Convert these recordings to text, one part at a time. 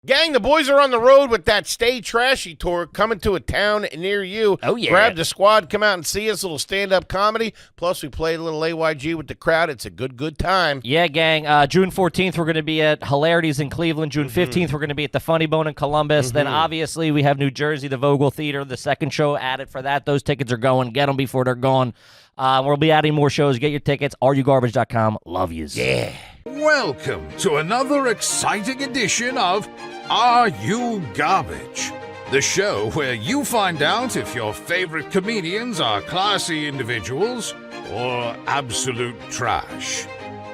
Gang, the boys are on the road with that Stay Trashy tour coming to a town near you. Oh, yeah. Grab the squad, come out and see us, a little stand-up comedy. Plus, we played a little AYG with the crowd. It's a good time. Yeah, gang. June 14th, we're going to be at Hilarities in Cleveland. June 15th, we're going to be at the Funny Bone in Columbus. Then, obviously, we have New Jersey, the Vogel Theater, the second show added for that. Those tickets are going. Get them before they're gone. We'll be adding more shows. Get your tickets. RUGarbage.com. Love yous. Yeah. Welcome to another exciting edition of Are You Garbage? The show where you find out if your favorite comedians are classy individuals or absolute trash.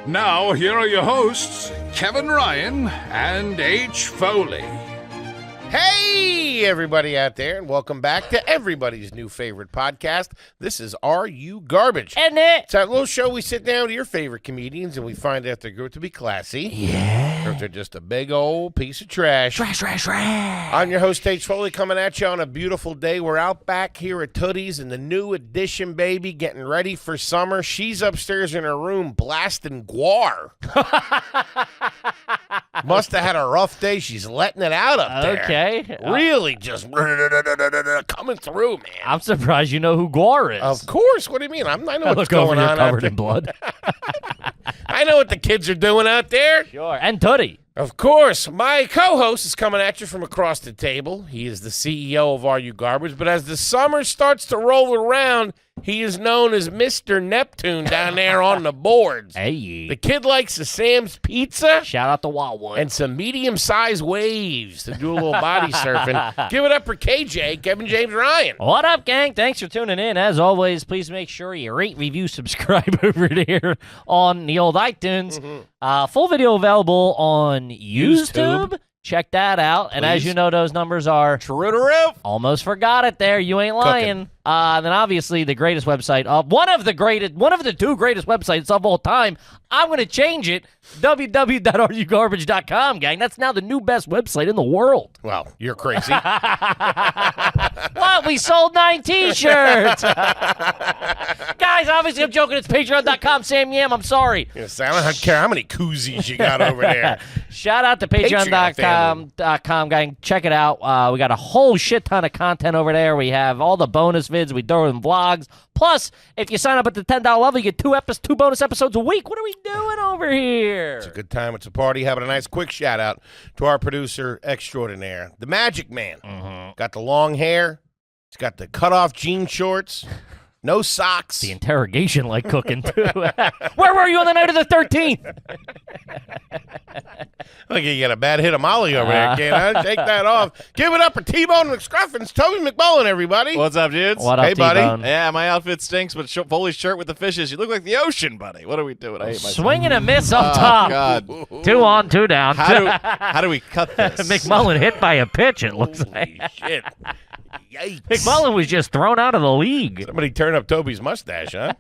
Now, here are your hosts, Kevin Ryan and H. Foley. Hey, everybody out there, and welcome back to everybody's new favorite podcast. This is Are You Garbage? Isn't it? It's that little show we sit down to your favorite comedians, and we find out they're good to be classy. Yeah. Or if they're just a big old piece of trash. Trash. I'm your host, H. Foley, coming at you on a beautiful day. We're out back here at Tootie's in the new edition, baby, getting ready for summer. She's upstairs in her room blasting guar. Must have had a rough day. She's letting it out up there. Okay. Really just coming through, man. I'm surprised you know who Guar is. Of course. What do you mean? I know what's Look over, going you're on out covered there. in blood. I know what the kids are doing out there. Sure. And Tootie. Of course, my co-host is coming at you from across the table. He is the CEO of Are You Garbage, but as the summer starts to roll around, he is known as Mr. Neptune down there on the boards. Hey. The kid likes a Sam's Pizza Shout out to Wildwood. and some medium-sized waves to do a little body surfing. Give it up for KJ, Kevin James Ryan. What up, gang? Thanks for tuning in. As always, please make sure you rate, review, subscribe over there on the old iTunes. Full video available on YouTube. Check that out. And as Please. you know, those numbers are True to roof. almost forgot it there. You ain't lying. Then obviously the greatest website of one of the two greatest websites of all time. I'm going to change it. www.rugarbage.com, gang. That's now the new best website in the world. Well, you're crazy. What? We sold 9 T-shirts. Guys, obviously I'm joking. It's patreon.com. Sam Yam, I'm sorry. Yes, I don't care how many koozies you got over there. Shout out to Patreon patreon.com, gang. Check it out. We got a whole shit ton of content over there. We have all the bonus vids. We throw in vlogs. Plus, if you sign up at the $10 level, you get two bonus episodes a week. What are we doing over here? It's a good time. It's a party. Having a nice quick shout out to our producer extraordinaire, the Magic Man. Got the long hair. He's got the cut-off jean shorts. No socks. The interrogation like cooking, too. Where were you on the night of the 13th? Look, you got a bad hit of Molly over there, can't I? Take that off. Give it up for T-Bone McScruffins. Toby McMullen, everybody. What's up, dudes? What up, Hey, buddy. T-Bone? Yeah, my outfit stinks, but Foley's shirt with the fishes. You look like the ocean, buddy. What are we doing? I hate myself. Swing and a miss up Oh, top. God. 2 on, 2 down. How do we cut this? McMullen hit by a pitch, it looks like. Holy shit. Yikes. McMullen was just thrown out of the league. Somebody turn up Toby's mustache, huh?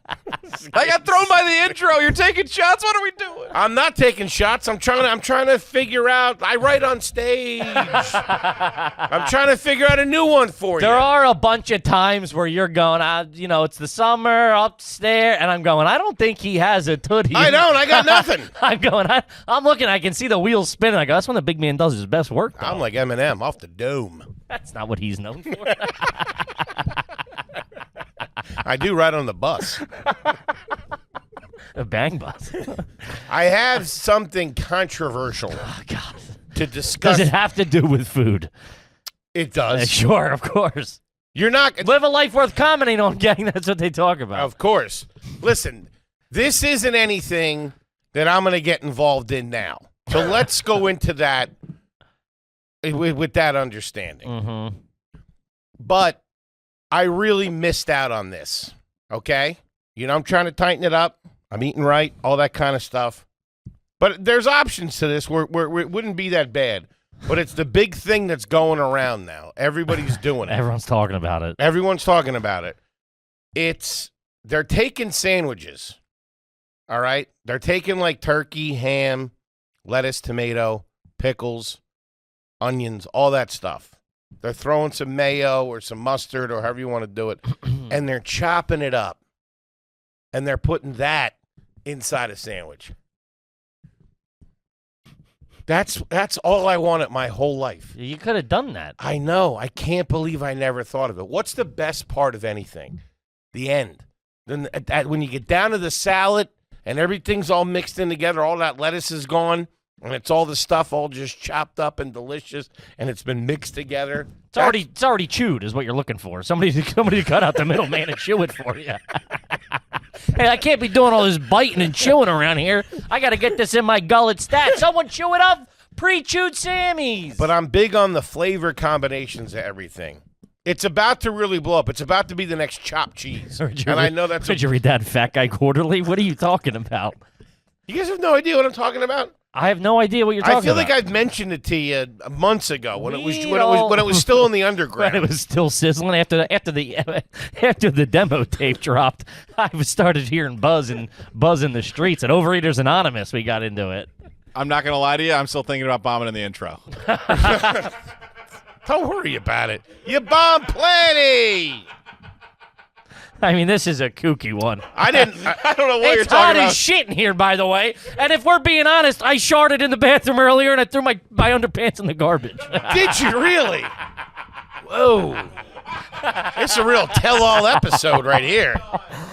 I got thrown by the intro. You're taking shots. What are we doing? I'm not taking shots. I'm trying to figure out. I write on stage. I'm trying to figure out a new one for you. There are a bunch of times where you're going, it's the summer upstairs, and I'm going, I don't think he has a tootie. I don't. I got nothing. I'm going, I'm looking, I can see the wheels spinning. I go, that's when the big man does his best work, though. I'm like Eminem off the dome. That's not what he's known for. I do ride on the bus. A bang bus. I have something controversial Oh, God. to discuss. Does it have to do with food? It does. Sure, of course. You're not. Live a life worth commenting on, gang. That's what they talk about. Of course. Listen, this isn't anything that I'm going to get involved in now. So let's go into that with that understanding. Mm-hmm. But I really missed out on this, okay? I'm trying to tighten it up. I'm eating right, all that kind of stuff. But there's options to this where it wouldn't be that bad. But it's the big thing that's going around now. Everybody's doing it. Everyone's talking about it. Everyone's talking about it. They're taking sandwiches, all right? They're taking like turkey, ham, lettuce, tomato, pickles, onions, all that stuff. They're throwing some mayo or some mustard or however you want to do it, and they're chopping it up, and they're putting that inside a sandwich. That's all I wanted my whole life. You could have done that. I know. I can't believe I never thought of it. What's the best part of anything? The end. Then when you get down to the salad and everything's all mixed in together, all that lettuce is gone, and it's all the stuff all just chopped up and delicious, and it's been mixed together. It's already chewed, is what you're looking for. Somebody to cut out the middleman and chew it for you. Hey, I can't be doing all this biting and chewing around here. I got to get this in my gullet stat. Someone chew it up. Pre-chewed Sammys. But I'm big on the flavor combinations of everything. It's about to really blow up. It's about to be the next chopped cheese. I know that's. Did you read that Fat Guy Quarterly? What are you talking about? You guys have no idea what I'm talking about? I have no idea what you're talking about. I feel like I've mentioned it to you months ago when it was still in the underground. When it was still sizzling after the demo tape dropped. I started hearing buzz in the streets. At Overeaters Anonymous, we got into it. I'm not going to lie to you. I'm still thinking about bombing in the intro. Don't worry about it. You bombed plenty. I mean, this is a kooky one. I don't know what you're talking about. It's hot as shit in here, by the way. And if we're being honest, I sharted in the bathroom earlier and I threw my underpants in the garbage. Did you really? Whoa. It's a real tell-all episode right here.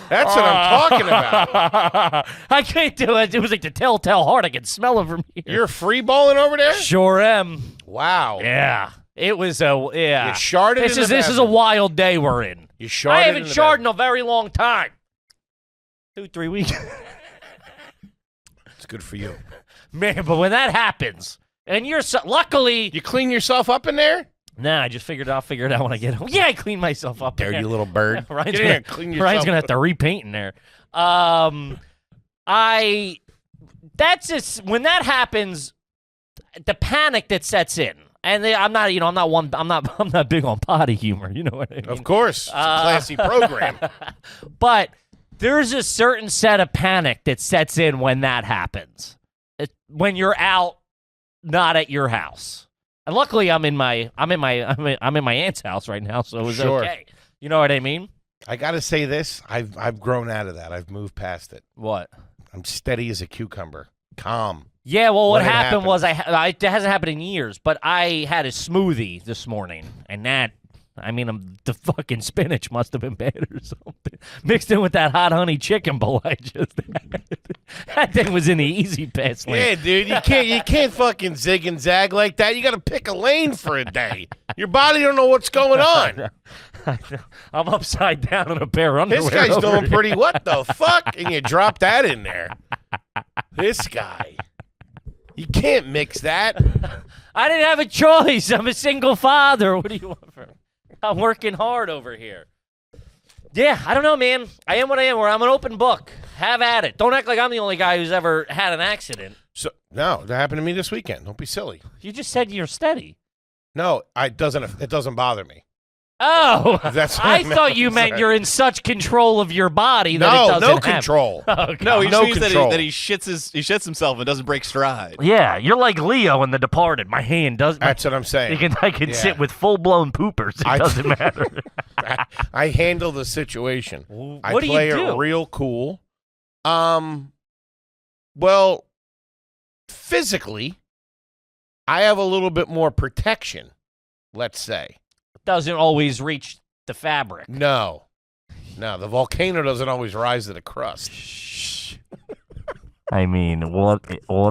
That's what I'm talking about. I can't do it. It was like the telltale heart. I can smell it from here. You're free balling over there? Sure am. Wow. Yeah. It was You sharted This is a wild day we're in. You sharted I haven't sharted in a very long time. 2-3 weeks. It's good for you. Man, but when that happens, and luckily... You clean yourself up in there? Nah, I just figured I'll figure it out when I get home. Yeah, I clean myself up. Dirty little bird. Ryan's going to have to repaint in there. When that happens, the panic that sets in. And I'm not big on potty humor, you know what I mean? Of course. It's a classy program. But there's a certain set of panic that sets in when that happens. When you're out, not at your house. And luckily I'm in my aunt's house right now, so it was okay. You know what I mean? I got to say this, I've grown out of that. I've moved past it. What? I'm steady as a cucumber. Calm. Yeah, well, what happened was it hasn't happened in years, but I had a smoothie this morning, and the fucking spinach must have been bad or something. Mixed in with that hot honey chicken bowl I just had. That thing was in the easy pass lane. Yeah, dude, you can't fucking zig and zag like that. You got to pick a lane for a day. Your body don't know what's going on. I know. I'm upside down in a pair of underwear. This guy's doing pretty. What the fuck? And you drop that in there. This guy. You can't mix that. I didn't have a choice. I'm a single father. What do you want from me? I'm working hard over here. Yeah, I don't know, man. I am what I am. I'm an open book. Have at it. Don't act like I'm the only guy who's ever had an accident. So no, that happened to me this weekend. Don't be silly. You just said you're steady. No, it doesn't bother me. Oh, that's what I thought you meant you're in such control of your body that it doesn't no happen. control. Oh, no, he no means control. that he shits himself and doesn't break stride. Yeah, you're like Leo in The Departed. My hand doesn't. That's what I'm saying. I can sit with full blown poopers. It doesn't matter. I handle the situation. What I do play you do? it real cool. Well, physically, I have a little bit more protection. Let's say. Doesn't always reach the fabric. No, the volcano doesn't always rise to the crust. I mean, what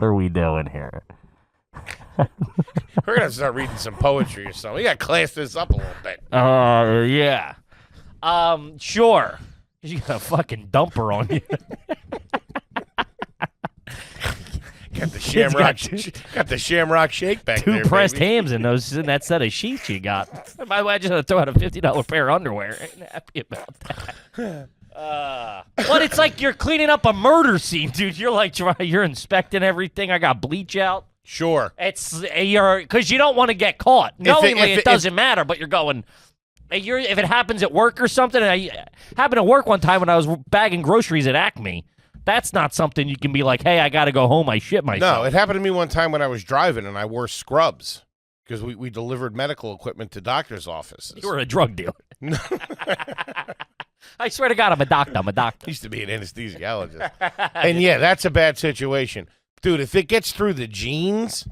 are we doing here? We're gonna start reading some poetry or something. We gotta class this up a little bit. Yeah. Sure. You got a fucking dumper on you. Got the shamrock shake back there. Two pressed baby. hams in that set of sheets you got. By the way, I just had to throw out a $50 pair of underwear. Ain't happy about that. But it's like you're cleaning up a murder scene, dude. You're inspecting everything. I got bleach out. Sure. Because you don't want to get caught. Knowingly, it doesn't matter, but you're going. If it happens at work or something, and I happened to work one time when I was bagging groceries at Acme. That's not something you can be like, hey, I got to go home. I shit myself. No, it happened to me one time when I was driving and I wore scrubs because we delivered medical equipment to doctors' offices. You were a drug dealer. I swear to God, I'm a doctor. Used to be an anesthesiologist. And yeah, that's a bad situation. Dude, if it gets through the jeans,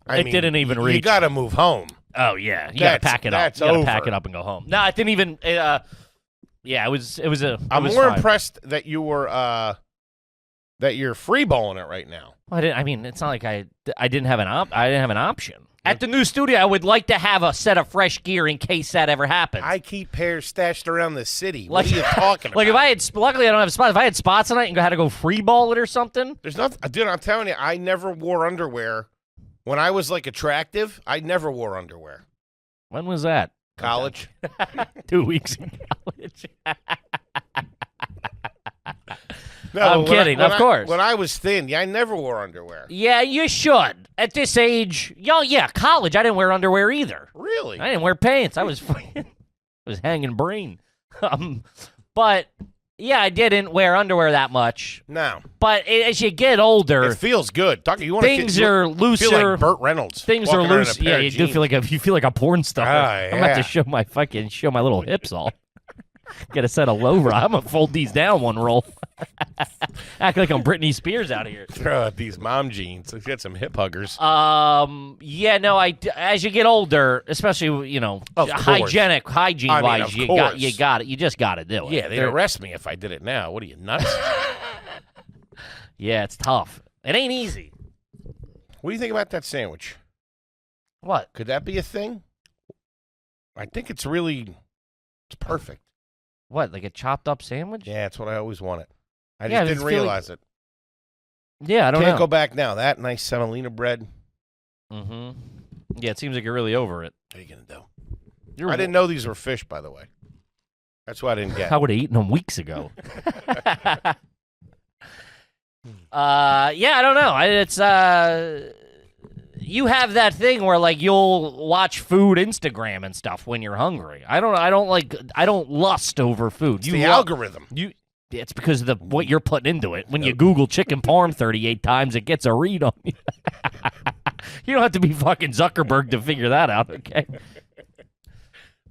I mean, didn't even You reach. got to move home. Oh yeah, you gotta pack it up. That's You gotta over. pack it up and go home. No, it didn't even. Yeah, it was. It was a. I'm it was more fine. impressed that you were that you're freeballing it right now. I mean, it's not like I didn't have an option. At the new studio, I would like to have a set of fresh gear in case that ever happens. I keep pairs stashed around the city. Like- What are you talking about? Like if I had, luckily I don't have spots. If I had spots tonight and had to go free ball it or something, There's nothing, dude. I'm telling you, I never wore underwear when I was like attractive. I never wore underwear. when was that? College. 2 weeks in college. No, I'm kidding, of course. When I was thin, I never wore underwear. Yeah, you should. At this age, yeah, college. I didn't wear underwear either. Really? I didn't wear pants. I was hanging brain. But yeah, I didn't wear underwear that much. No. But as you get older, It feels good. Doctor, you want to things are looser. feel like Burt Reynolds. Things are walking around in a loose. pair Yeah, of you do jeans. feel like a porn star. Ah, I'm about yeah. to show my little hips all. Get a set of low rise. I'm gonna fold these down one roll. Act like I'm Britney Spears out here. Throw out these mom jeans. Let's get some hip huggers. Yeah, no. As you get older, especially Of course. hygiene I mean, wise, of you course. got it. You just got to do it. Yeah, they'd arrest me if I did it now. What are you, nuts? Yeah, it's tough. It ain't easy. What do you think about that sandwich? What? Could that be a thing? I think it's perfect. What? Like a chopped up sandwich? Yeah, that's what I always wanted. I Yeah, just I didn't feel like- realize it. Yeah, I don't Can't know. go back now. That nice semolina bread. Mm-hmm. Yeah, it seems like you're really over it. What are you going to do? I didn't know these were fish, by the way. That's what I didn't get. I would have eaten them weeks ago. Yeah, I don't know. It's you have that thing where like you'll watch food Instagram and stuff when you're hungry. I don't lust over food. It's the algorithm. It's because of what you're putting into it. When you Google chicken parm 38 times, it gets a read on you. You don't have to be fucking Zuckerberg to figure that out, okay?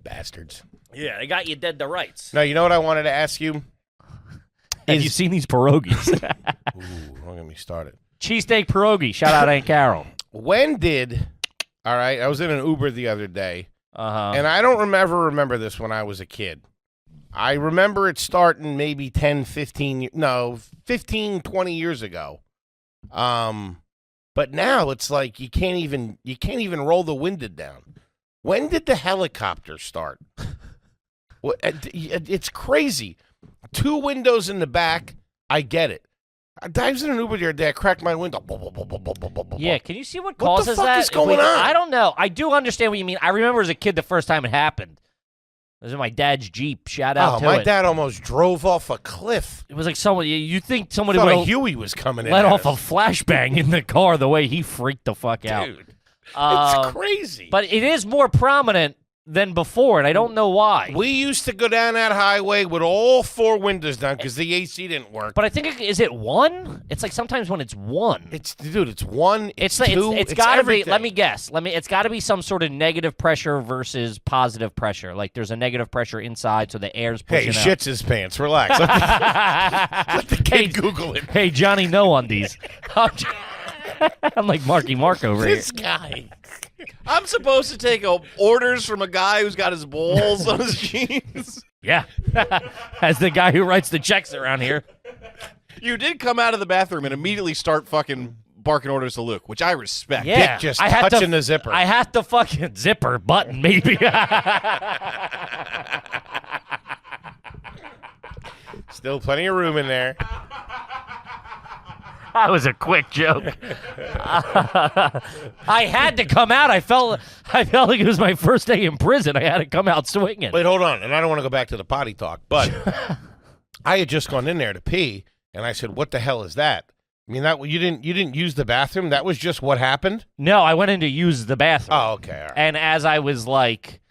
Bastards. Yeah, they got you dead to rights. Now, you know what I wanted to ask you? Have you seen these pierogies? Ooh, don't get me started. Cheesesteak pierogi. Shout out Aunt Carol. All right, I was in an Uber the other day, Uh-huh. and I don't remember this when I was a kid. I remember it starting maybe 15, 20 years ago. But now it's like you can't even roll the window down. When did the helicopter start? It's crazy. 2 windows in the back, I get it. I was in an Uber the other day. I cracked my window. Yeah, can you see what What the causes fuck that? is going on? I don't know. I do understand what you mean. I remember as a kid the first time it happened. It was in my dad's Jeep. Shout out to my it. dad almost drove off a cliff. It was like someone. You think somebody Thought would a have Huey was coming in. let at off a us. flashbang in the car the way he freaked the fuck out. Dude, it's crazy. But it is more prominent than before, and I don't know why. We used to go down that highway with all 4 windows down because the AC didn't work. But I think is it 1? It's like sometimes when it's 1. It's 1. It's It's 2. it's got to be. everything. Let me guess. It's got to be some sort of negative pressure versus positive pressure. Like there's a negative pressure inside, so the air's Hey, pushing shits his pants. Relax. Let the Hey, kid Google it. Hey, Johnny, no undies. I'm like Marky Mark over here. This guy. I'm supposed to take orders from a guy who's got his balls on his jeans. Yeah, as the guy who writes the checks around here. You did come out of the bathroom and immediately start fucking barking orders to Luke, which I respect. Yeah, Dick just I had touching to, the zipper. I had the fucking zipper button, maybe. Still plenty of room in there. That was a quick joke. I had to come out. I felt like it was my first day in prison. I had to come out swinging. Wait, hold on. And I don't want to go back to the potty talk, but I had just gone in there to pee, and I said, "What the hell is that?" I mean, that you didn't use the bathroom. That was just what happened. No, I went in to use the bathroom. Oh, okay. All right. And as I was like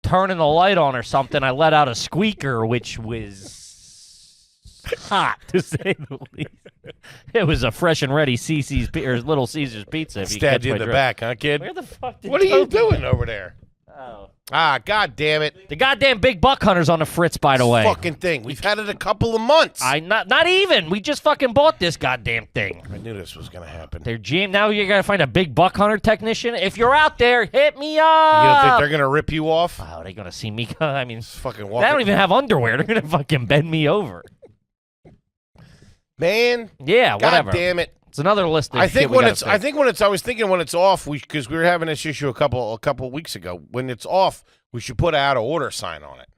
turning the light on or something, I let out a squeaker, which was hot to say the least. It was a fresh and ready or Little Caesar's pizza. If you Stabbed catch you my in the drift. back, huh, kid? Where the fuck did What are you Toby go? doing over there? Oh, Ah, god damn it. The goddamn big buck hunter's on the fritz, by the way. Fucking thing. We've had it a couple of months. Not even. We just fucking bought this goddamn thing. I knew this was going to happen. They're jammed. Now you gotta find a big buck hunter technician. If you're out there, hit me up. You don't think they're going to rip you off? Oh, they gonna see me? I mean, Fucking they walking. don't even have underwear. They're gonna fucking bend me over. Man. Yeah, God whatever. damn it. It's another list of I think shit we when gotta it's. fix. I think when it's. I was thinking when it's off, because we were having this issue a couple weeks ago. When it's off, we should put an out of order sign on it,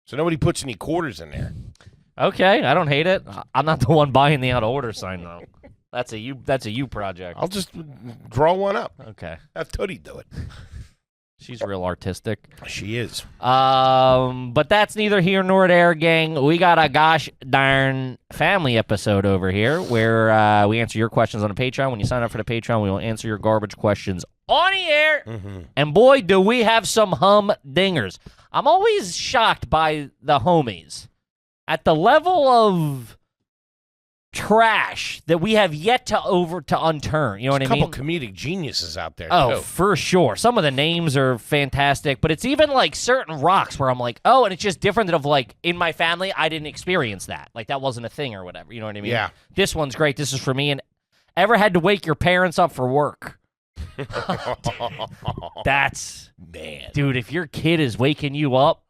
so nobody puts any quarters in there. Okay, I don't hate it. I'm not the one buying the out of order sign though. That's a you project. I'll just draw one up. Okay, Have Tootie do it. she's real artistic. She is. But that's neither here nor there, gang. We got a gosh darn family episode over here where we answer your questions on the Patreon. When you sign up for the Patreon, we will answer your garbage questions on the air. Mm-hmm. And boy, do we have some humdingers. I'm always shocked by the homies at the level of trash that we have yet to unturn. You know what I A mean? couple comedic geniuses out there. Oh, too. for sure. Some of the names are fantastic, but it's even like certain rocks where I'm like, oh, and it's just different than of like in my family, I didn't experience that. Like that wasn't a thing or whatever. You know what I mean? Yeah. This one's great. This is for me. And ever had to wake your parents up for work? That's, Man. dude, if your kid is waking you up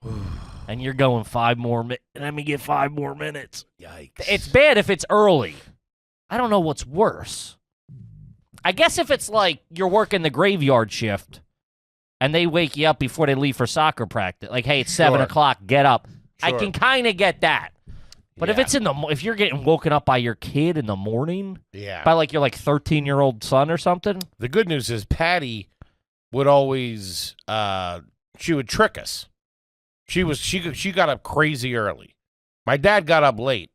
and you're going 5 more minutes, let me get 5 more minutes. Yikes. It's bad if it's early. I don't know what's worse. I guess if it's like you're working the graveyard shift and they wake you up before they leave for soccer practice, like, hey, it's 7 Sure. o'clock, get up. I Sure. can kind of get that. But if Yeah. it's if you're getting woken up by your kid in the morning, Yeah. by like your like 13-year-old son or something, The good news is Patty would always she would trick us. She got up crazy early. My dad got up late,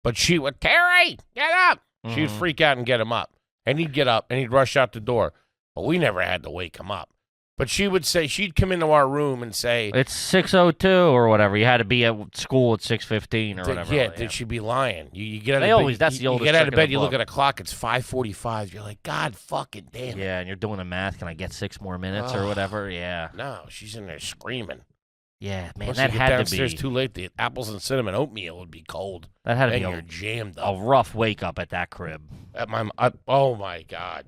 but she would, Terry, get up. She'd Mhm. freak out and get him up. And he'd get up and he'd rush out the door. But we never had to wake him up. But she would say, she'd come into our room and say, it's 6:02 or whatever. You had to be at school at 6:15 or whatever. yeah, did she be lying? You get out of They bed, always- that's the you oldest get out trick of in bed, the you look book. at a clock, it's 5:45. You're like, God fucking damn it. Yeah, and you're doing the math. Can I get 6 more minutes or Ugh. whatever? Yeah. No, she's in there screaming. Yeah, man, Once that you get had to downstairs be too late, the apples and cinnamon oatmeal would be cold. that had to And be you're jammed a up. rough wake up at that crib. Oh my God.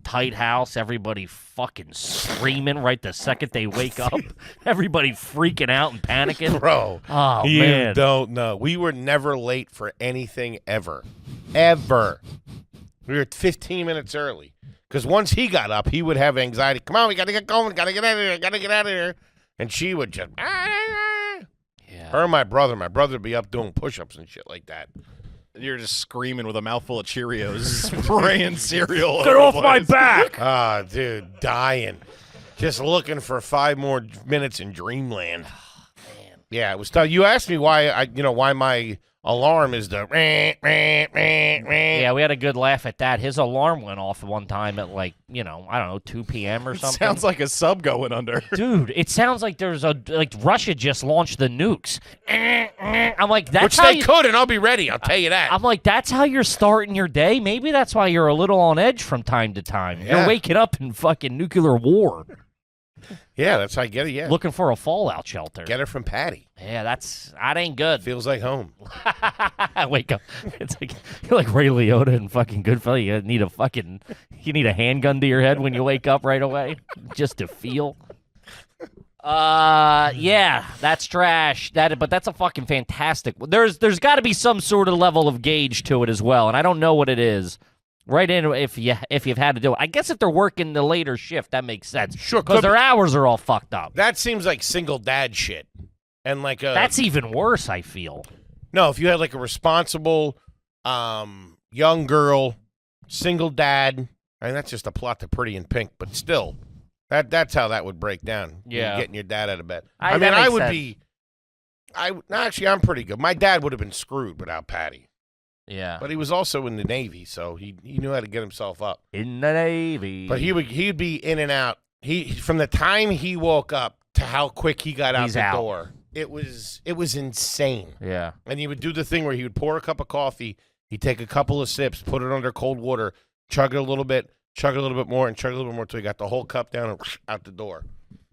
Tight house, everybody fucking screaming right the second they wake up. Everybody freaking out and panicking. Bro, Oh you man, don't know. We were never late for anything ever. Ever. We were 15 minutes early. Because once he got up, he would have anxiety. Come on, we got to get going. Got to get out of here. Got to get out of here. And she would just, yeah. her and my brother would be up doing push-ups and shit like that. You're just screaming with a mouthful of Cheerios, spraying cereal. Get off my back! Ah, dude, dying. Just looking for 5 more minutes in dreamland. Yeah, it was tough. You asked me why why my alarm is the Yeah, we had a good laugh at that. His alarm went off one time at like, I don't know, 2 p.m. or something. Sounds like a sub going under. Dude, it sounds like there's Russia just launched the nukes. I'm like, that's which how they could, and I'll be ready. I'll tell you that. I'm like, that's how you're starting your day? Maybe that's why you're a little on edge from time to time. Yeah. You're waking up in fucking nuclear war Yeah, that's how I get it. Yeah, looking for a fallout shelter. get it from Patty. Yeah, that ain't good. Feels like home. Wake up. It's like you're like Ray Liotta and fucking Goodfellas. You need a handgun to your head when you wake up right away just to feel. Yeah, that's trash. But that's a fucking fantastic. There's got to be some sort of level of gauge to it as well, and I don't know what it is. Right in if you've had to do it. I guess if they're working the later shift, that makes sense. Sure, because could their hours are all fucked up. That seems like single dad shit. And like That's even worse, I feel. no, if you had like a responsible young girl, single dad, I mean that's just a plot to Pretty in Pink, but still, that's how that would break down. Yeah. Getting your dad out of bed. That I makes would sense. be. Actually, I'm pretty good. My dad would have been screwed without Patty, Yeah. but he was also in the Navy, so he knew how to get himself up. In the Navy. But he'd be in and out. From the time he woke up to how quick he got out He's the out. door, it was insane. Yeah. And he would do the thing where he would pour a cup of coffee, he'd take a couple of sips, put it under cold water, chug it a little bit more, and chug a little bit more until he got the whole cup down and out the door.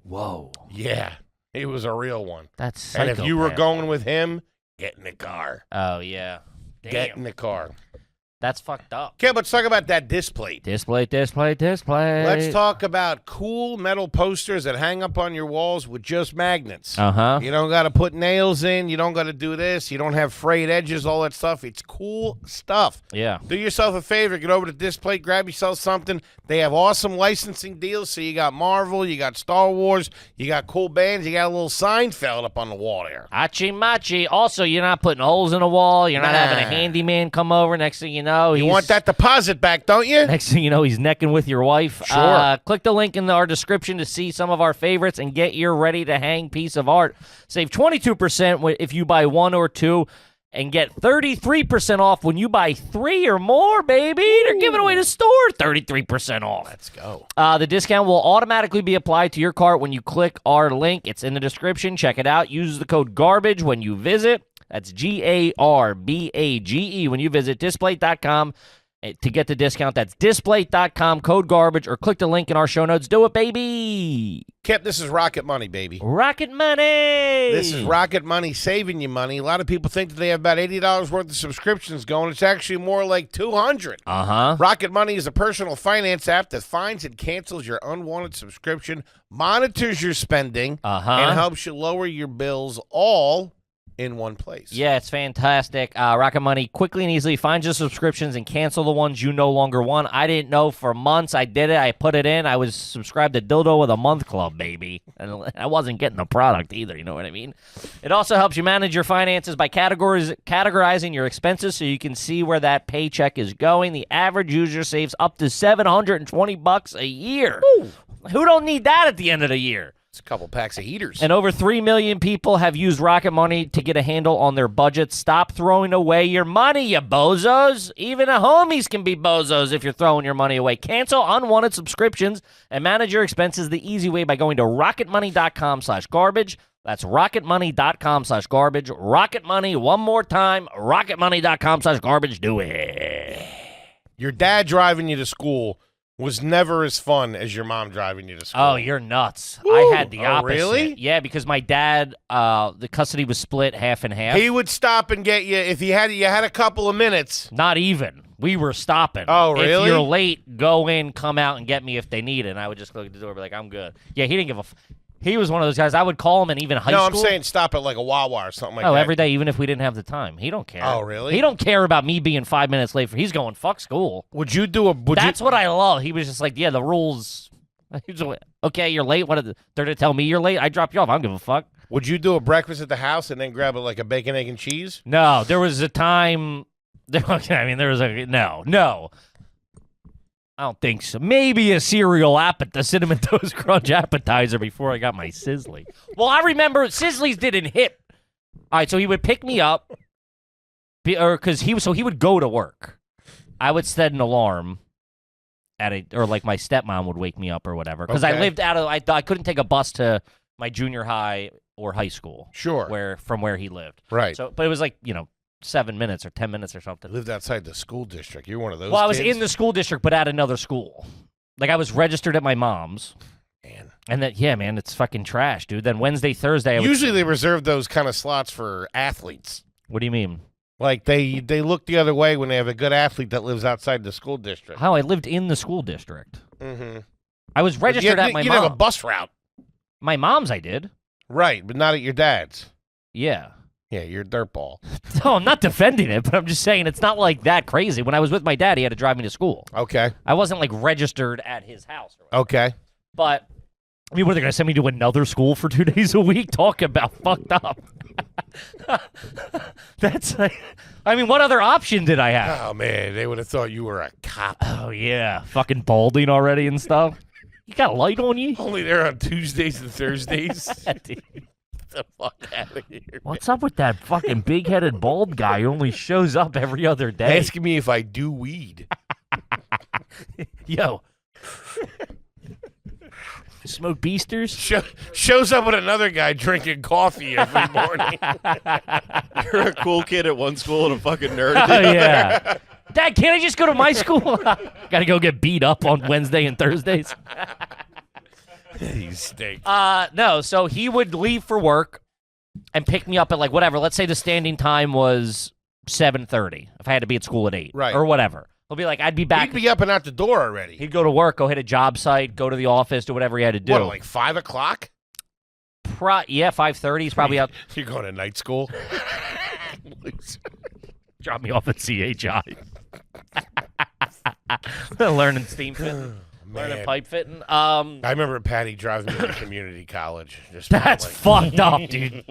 Whoa. Yeah, he was a real one. That's And if you were psychopath. going with him, get in the car. Oh, yeah. Get in the car. That's fucked up. Okay, let's talk about that display. Display. Let's talk about cool metal posters that hang up on your walls with just magnets. Uh-huh. You don't got to put nails in. You don't got to do this. You don't have frayed edges, all that stuff. It's cool stuff. Yeah. Do yourself a favor. Get over to Display. Grab yourself something. They have awesome licensing deals. So you got Marvel. You got Star Wars. You got cool bands. You got a little Seinfeld up on the wall there. Hachi machi. Also, you're not putting holes in the wall. You're not having a Nah. handyman come over. Next thing you know, You want that deposit back, don't you? Next thing you know, he's necking with your wife. Sure. Click the link in our description to see some of our favorites and get your ready-to-hang piece of art. Save 22% if you buy one or two, and get 33% off when you buy 3 or more, baby. They're giving away the store 33% off. Let's go. The discount will automatically be applied to your cart when you click our link. It's in the description. Check it out. Use the code GARBAGE when you visit. That's GARBAGE when you visit displate.com to get the discount. That's displate.com, code GARBAGE, or click the link in our show notes. Do it, baby. Kip, this is Rocket Money, baby. Rocket money. This is Rocket Money saving you money. A lot of people think that they have about $80 worth of subscriptions going. It's actually more like $200. Uh-huh. Rocket Money is a personal finance app that finds and cancels your unwanted subscription, monitors your spending, and helps you lower your bills all in one place. Yeah, it's fantastic. Rocket Money quickly and easily finds your subscriptions and cancel the ones you no longer want. I didn't know for months. I did it. I put it in. I was subscribed to Dildo with a Month Club, baby. And I wasn't getting the product either, you know what I mean? It also helps you manage your finances by categorizing your expenses so you can see where that paycheck is going. The average user saves up to $720 a year. Ooh. Who don't need that at the end of the year? It's a couple packs of heaters. And over 3 million people have used Rocket Money to get a handle on their budget. Stop throwing away your money, you bozos. Even the homies can be bozos if you're throwing your money away. Cancel unwanted subscriptions and manage your expenses the easy way by going to rocketmoney.com/garbage. That's rocketmoney.com/garbage. Rocket Money, one more time, rocketmoney.com/garbage. Do it. Your dad driving you to school was never as fun as your mom driving you to school. Oh, you're nuts. Woo. I had the Oh, opposite. really? Yeah, because my dad, the custody was split half and half. He would stop and get you if you had a couple of minutes. Not even. We were stopping. Oh, really? If you're late, go in, come out, and get me if they need it. And I would just look at the door and be like, I'm good. Yeah, he didn't give a He was one of those guys. I would call him, and even high school. No, I'm saying stop at like a Wawa or something like that. Oh, every day, even if we didn't have the time. He don't care. Oh, really? He don't care about me being 5 minutes late. He's going, fuck school. Would you do a... That's what I love. He was just like, yeah, the rules. He was like, okay, you're late. What are they're to tell me you're late? I drop you off. I don't give a fuck. Would you do a breakfast at the house and then grab like a bacon, egg, and cheese? No, there was a time. I mean, there was a no. I don't think so. Maybe a cereal the Cinnamon Toast Crunch appetizer before I got my Sizzly. Well, I remember Sizzlies didn't hit. All right, so he would pick me up, he would go to work. I would set an alarm or like my stepmom would wake me up or whatever because I lived I couldn't take a bus to my junior high or high school. Sure. From where he lived. Right. So, but it was like 7 minutes or 10 minutes or something. I lived outside the school district. You're one of those Well, I was kids? in the school district, but at another school. Like, I was registered at my mom's. Man. And then, yeah, man, it's fucking trash, dude. Then Wednesday, Thursday, Usually they reserve those kind of slots for athletes. What do you mean? Like, they look the other way when they have a good athlete that lives outside the school district. How? I lived in the school district. Mm-hmm. I was registered at my you mom's. have a bus route. My mom's I did. Right, but not at your dad's. Yeah. Yeah, you're a dirtball. No, I'm not defending it, but I'm just saying it's not like that crazy. When I was with my dad, he had to drive me to school. Okay. I wasn't like registered at his house. Or whatever. Okay. But, I mean, what are they going to send me to another school for 2 days a week? Talk about fucked up. That's like, I mean, what other option did I have? Oh, man, they would have thought you were a cop. Oh, yeah. Fucking balding already and stuff. You got a light on you? Only there on Tuesdays and Thursdays. Dude. The fuck out of here. What's up with that fucking big-headed bald guy who only shows up every other day? Asking me if I do weed. Yo. Smoke beasters? Shows up with another guy drinking coffee every morning. You're a cool kid at one school and a fucking nerd. Oh, yeah. Dad, can't I just go to my school? Gotta go get beat up on Wednesday and Thursdays. You stink. No, so he would leave for work and pick me up at like whatever. Let's say the standing time was 7:30 if I had to be at school at 8 Right. or whatever. He'll be like, I'd be back. He'd be up and out the door already. He'd go to work, go hit a job site, go to the office, do whatever he had to do. What, like 5 o'clock? Yeah, 5:30. He's probably out. You're going to night school? Drop me off at CHI. Learning steam fitting. Learning pipe fitting. I remember Patty driving me to community college. Just That's like, fucked up, dude.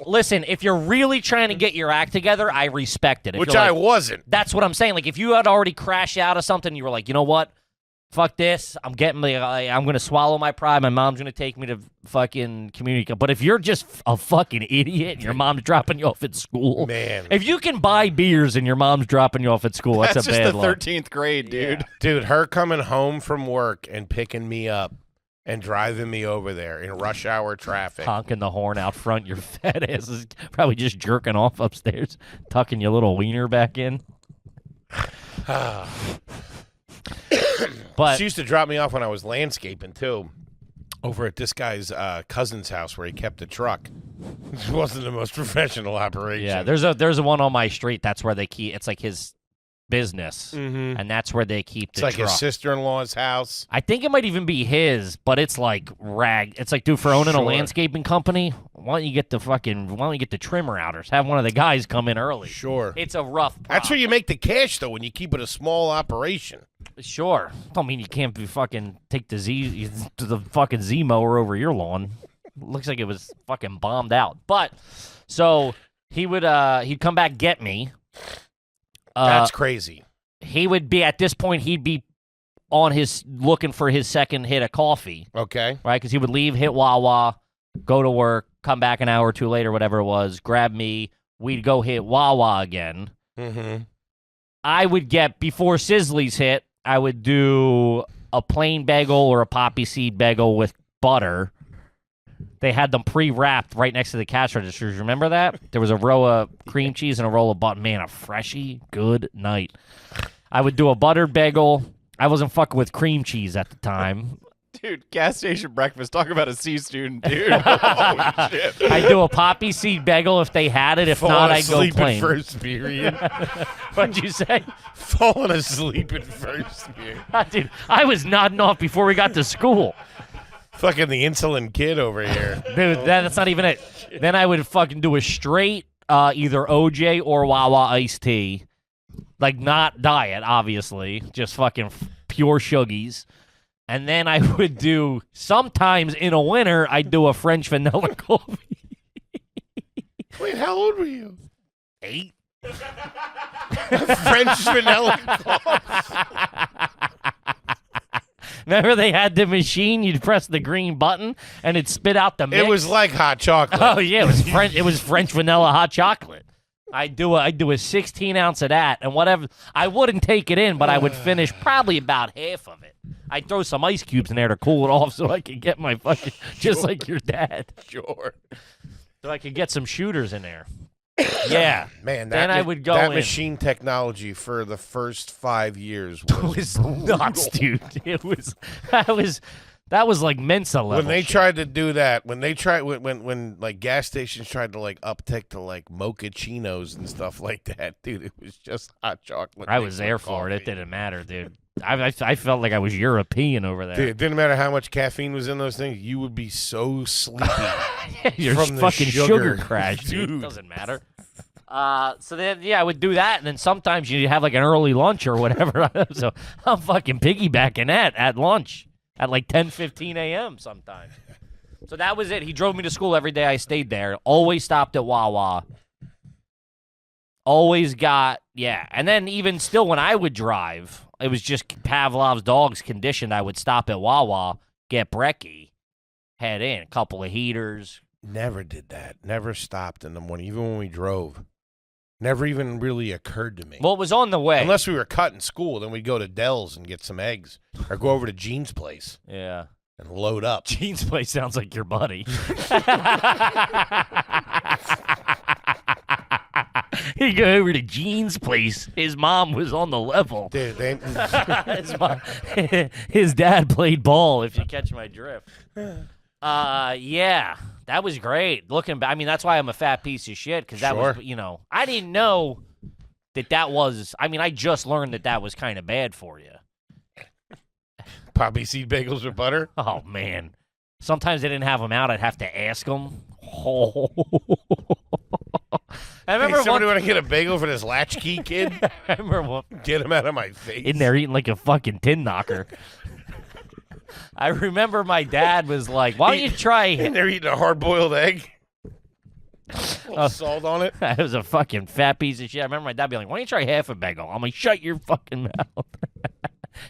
Listen, if you're really trying to get your act together, I respect it. If which you're I like, wasn't. That's what I'm saying. Like, if you had already crashed out of something, you were like, you know what? Fuck this. I'm going to swallow my pride. My mom's going to take me to fucking community. But if you're just a fucking idiot and your mom's dropping you off at school. Man. If you can buy beers and your mom's dropping you off at school, that's a just bad the luck. 13th grade, dude. Dude, her coming home from work and picking me up and driving me over there in rush hour traffic. Honking the horn out front. Your fat ass is probably just jerking off upstairs, tucking your little wiener back in. But She used to drop me off when I was landscaping, too, over at this guy's cousin's house where he kept a truck. It wasn't the most professional operation. yeah, there's a one on my street. That's where they keep. It's like his business, and that's where they keep It's the like truck. his sister-in-law's house. I think it might even be his, but it's like rag. It's like, dude, for owning a Sure. landscaping company, why don't you get the trimmer out or have one of the guys come in early? Sure. It's a rough. That's where you make the cash, though, when you keep it a small operation. Sure. Don't mean you can't be fucking take the fucking Z mower over your lawn. Looks like it was fucking bombed out. But so he'd come back get me. That's crazy. He would be at this point. He'd be on his looking for his second hit of coffee, Okay. right? Because he would leave, hit Wawa, go to work, come back an hour or two later, whatever it was, grab me. We'd go hit Wawa again. Mm-hmm. I would get before Sizzly's hit. I would do a plain bagel or a poppy seed bagel with butter. They had them pre-wrapped right next to the cash registers. Remember that? There was a row of cream cheese and a roll of butter. Man, a freshie. Good night. I would do a buttered bagel. I wasn't fucking with cream cheese at the time. Dude, gas station breakfast. Talk about a C student, dude. Holy shit. I'd do a poppy seed bagel if they had it. If not, I'd go asleep plain. in first period. What'd you say? Falling asleep in first period. Dude, I was nodding off before we got to school. Fucking the insulin kid over here. Dude, that's not even it. Then I would fucking do a straight either OJ or Wawa iced tea. Like, not diet, obviously. Just fucking pure suggies. And then I would do, sometimes in a winter, I'd do a French vanilla coffee. Wait, how old were you? 8. French vanilla coffee. Remember they had the machine, you'd press the green button, and it'd spit out the mix? It was like hot chocolate. Oh, yeah, it was French vanilla hot chocolate. I'd do a 16 ounce of that, and whatever. I wouldn't take it in, but I would finish probably about half of it. I'd throw some ice cubes in there to cool it off so I could get my fucking, just like your dad. Sure. So I could get some shooters in there. Yeah. Man, Then I would go that in. machine technology for the first 5 years It was was nuts, dude. That was like Mensa level. when they shit. tried to do that, when like gas stations tried to like uptick to like mochachinos and stuff like that, dude, it was just hot chocolate. I was mixed there with for it. It coffee. didn't matter, dude. I felt like I was European over there. Dude, it didn't matter how much caffeine was in those things. You would be so sleepy. Your from the fucking sugar sugar. crash, dude. Dude. Doesn't matter. So then, yeah, I would do that, and then sometimes you have like an early lunch or whatever. So I'm fucking piggybacking that at lunch at like 10:15 a.m. sometimes. So that was it. He drove me to school every day. I stayed there. Always stopped at Wawa. Always got, yeah. And then even still when I would drive, it was just Pavlov's dog's conditioned. I would stop at Wawa, get brekkie, head in, a couple of heaters. Never did that. Never stopped in the morning, even when we drove. Never even really occurred to me. Well, it was on the way. Unless we were cutting school, then we'd go to Dell's and get some eggs, or go over to Gene's place Yeah. and load up. Gene's place sounds like your buddy. You go over to Gene's place. His mom was on the level. Dude, they, His dad played ball, if you catch my drift. Yeah, that was great. Looking back, I mean, that's why I'm a fat piece of shit, because that was, I didn't know that was, I mean, I just learned that was kind of bad for you. poppy seed bagels with butter. Oh, man. Sometimes they didn't have them out. I'd have to ask them. Oh. I remember Hey, somebody want to get a bagel for this latchkey kid? I remember Get him out of my face. in there eating like a fucking tin knocker. I remember my dad was like, why don't you try And they're eating a hard-boiled egg. Salt on it. That was a fucking fat piece of shit. I remember my dad being like, why don't you try half a bagel? I'm like, shut your fucking mouth.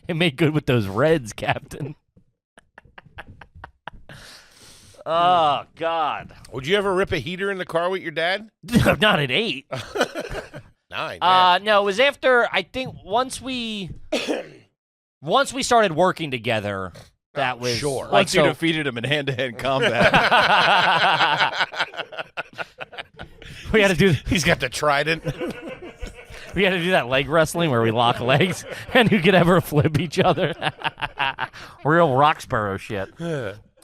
It made good with those Reds, Captain. Oh, God. Would you ever rip a heater in the car with your dad? Not at 8. 9. Yeah. No, it was after, I think, once we started working together, that was... sure. Like, Once you so, defeated him in hand-to-hand combat. we had to do... He's got the trident. We had to do that leg wrestling where we lock legs and who could ever flip each other. Real Roxborough shit.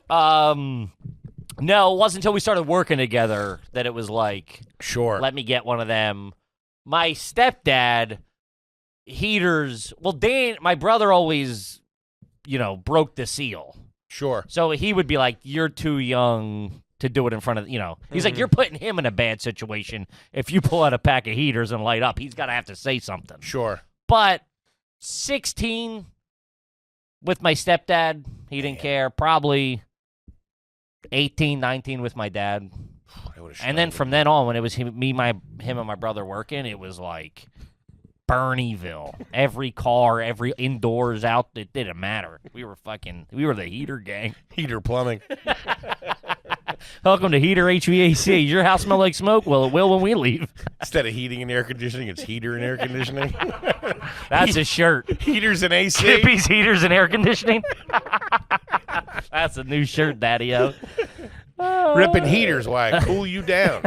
No, it wasn't until we started working together that it was like, Sure. let me get one of them. My stepdad, heaters, well, Dan, my brother always, broke the seal. Sure. So he would be like, you're too young to do it in front of, He's like, you're putting him in a bad situation. If you pull out a pack of heaters and light up, he's got to have to say something. Sure. But 16 with my stepdad, he didn't care. Probably 18, 19 with my dad. And then from then on, when it was him and my brother working, it was like Bernieville. Every car, every indoors, out, it didn't matter. We were the heater gang. Heater plumbing. Welcome to Heater HVAC. Does your house smell like smoke? Well, it will when we leave. Instead of heating and air conditioning, it's heater and air conditioning. That's a shirt. Heaters and AC. Chippy's Heaters and Air Conditioning. That's a new shirt, Daddy-O. Ripping heaters while I cool you down.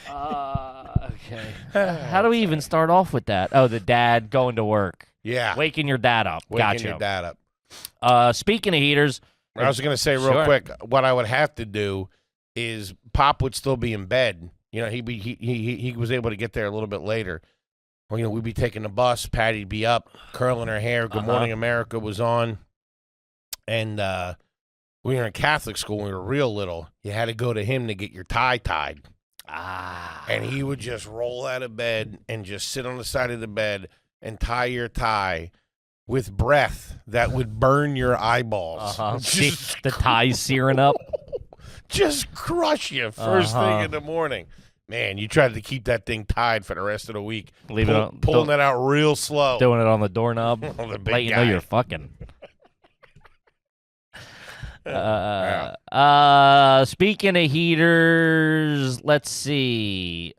Okay. How do we even start off with that? Oh, the dad going to work. Yeah. Waking your dad up. Waking Gotcha. your dad up. Speaking of heaters. I was going to say real Sure. quick, what I would have to do is Pop would still be in bed. He was able to get there a little bit later. Well, we'd be taking the bus. Patty'd be up, curling her hair. Good Morning America was on. And we were in Catholic school when we were real little. You had to go to him to get your tie tied. And he would just roll out of bed and just sit on the side of the bed and tie your tie with breath that would burn your eyeballs. Just The tie's searing up. Just crush you first thing in the morning. Man, you tried to keep that thing tied for the rest of the week. Pulling that out real slow. Doing it on the doorknob. On the big Let you know guy. you're fucking. Speaking of heaters, let's see.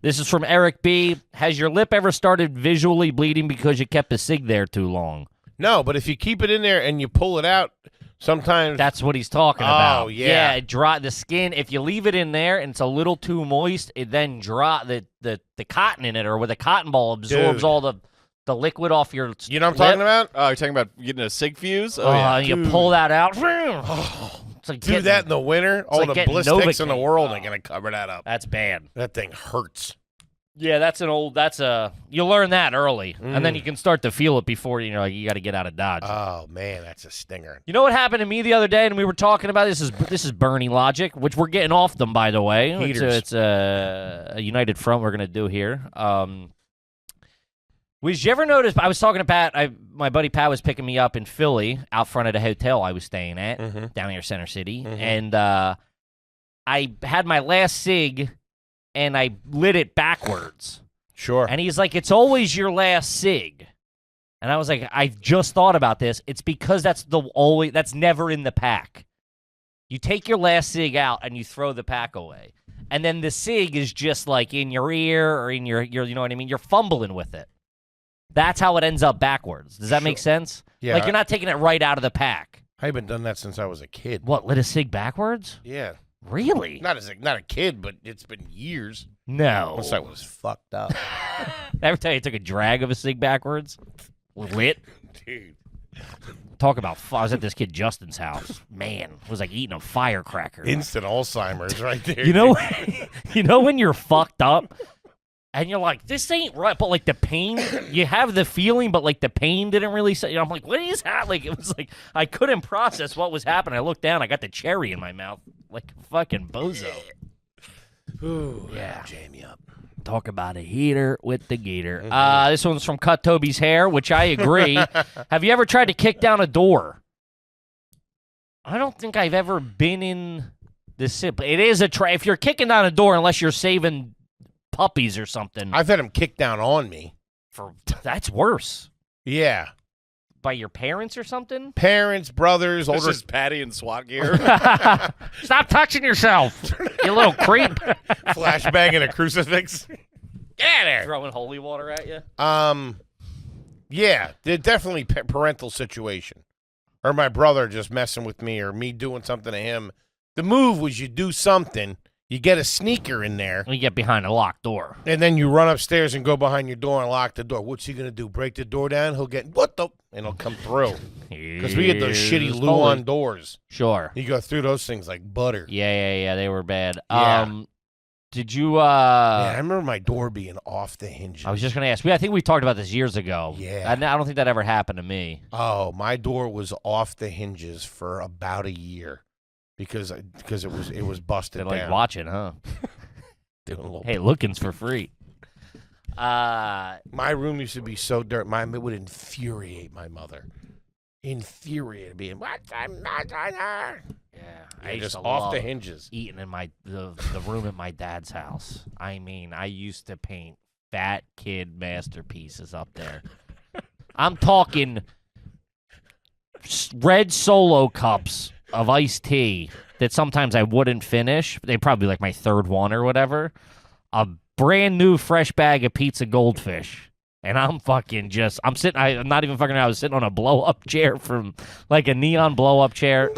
This is from Eric B. Has your lip ever started visually bleeding because you kept a cig there too long? No, but if you keep it in there and you pull it out, sometimes That's what he's talking about. Oh, yeah. it the skin. If you leave it in there and it's a little too moist, it then the cotton in it, or with a cotton ball, absorbs Dude. all the liquid off your. You know what I'm talking about? Oh, you're talking about getting a sig fuse? Oh, yeah. you pull that out. It's like Do getting- that in the winter. All like the getting bliss sticks in the Novocaine. world are going to cover that up. That's bad. That thing hurts. Yeah, you learn that early, and then you can start to feel it before you got to get out of Dodge. Oh, man, that's a stinger. You know what happened to me the other day, and we were talking about this is Bernie logic, which we're getting off them, by the way. Heaters. It's a United Front we're gonna do here. Was you ever notice? I was talking to Pat. My buddy Pat was picking me up in Philly, out front of the hotel I was staying at down here, Center City, and I had my last cig, and I lit it backwards. Sure. And he's like, it's always your last cig. And I was like, I've just thought about this. It's because that's never in the pack. You take your last cig out and you throw the pack away. And then the cig is just like in your ear or in your you know what I mean? You're fumbling with it. That's how it ends up backwards. Does that make sense? Yeah. Like you're not taking it right out of the pack. I haven't done that since I was a kid. What, lit a cig backwards? Yeah. Really? Not a kid, but it's been years. No. Once I was fucked up. Every time you took a drag of a cig backwards, lit. Dude. Talk about, I was at this kid Justin's house. Man, it was like eating a firecracker. Instant Alzheimer's right there. You know, you know when you're fucked up and you're like, this ain't right, but like the pain, you have the feeling, but like the pain didn't really say. I'm like, what is that? Like it was like I couldn't process what was happening. I looked down, I got the cherry in my mouth, like a fucking bozo. Ooh, Yeah. jam me up. Talk about a heater with the gator. This one's from Cut Toby's Hair, which I agree. Have you ever tried to kick down a door? I don't think I've ever been in this. But it is a try. If you're kicking down a door, unless you're saving puppies or something, I've had him kick down on me. that's worse. Yeah. By your parents or something? Parents, brothers, This older. is Patty in SWAT gear. Stop touching yourself, you little creep. Flashbang and a crucifix. Get out of there. Throwing holy water at you. Yeah, they're definitely parental situation. Or my brother just messing with me or me doing something to him. The move was you do something, you get a sneaker in there, You get behind a locked door. and then you run upstairs and go behind your door and lock the door. What's he going to do? Break the door down? He'll get, what the? And he'll come through. Because we had those shitty Here's Luan holy. doors. Sure. You go through those things like butter. Yeah, they were bad. Yeah. Did you, Yeah, I remember my door being off the hinges. I was just going to ask. I think we talked about this years ago. Yeah. I don't think that ever happened to me. Oh, my door was off the hinges for about a year because it was busted They're like down. watching, huh? Doing a little. Hey, looking's for free. My room used to be so dirty. It would infuriate my mother. Infuriate being what's I'm not on her. Yeah, Yeah, I used just to off love the hinges. eating in the room at my dad's house. I mean, I used to paint fat kid masterpieces up there. I'm talking red Solo cups of iced tea that sometimes I wouldn't finish. They'd probably be like my third one or whatever. A brand new fresh bag of pizza goldfish. And I'm sitting, I'm not even fucking around. I was sitting on a blow-up chair from, like a neon blow-up chair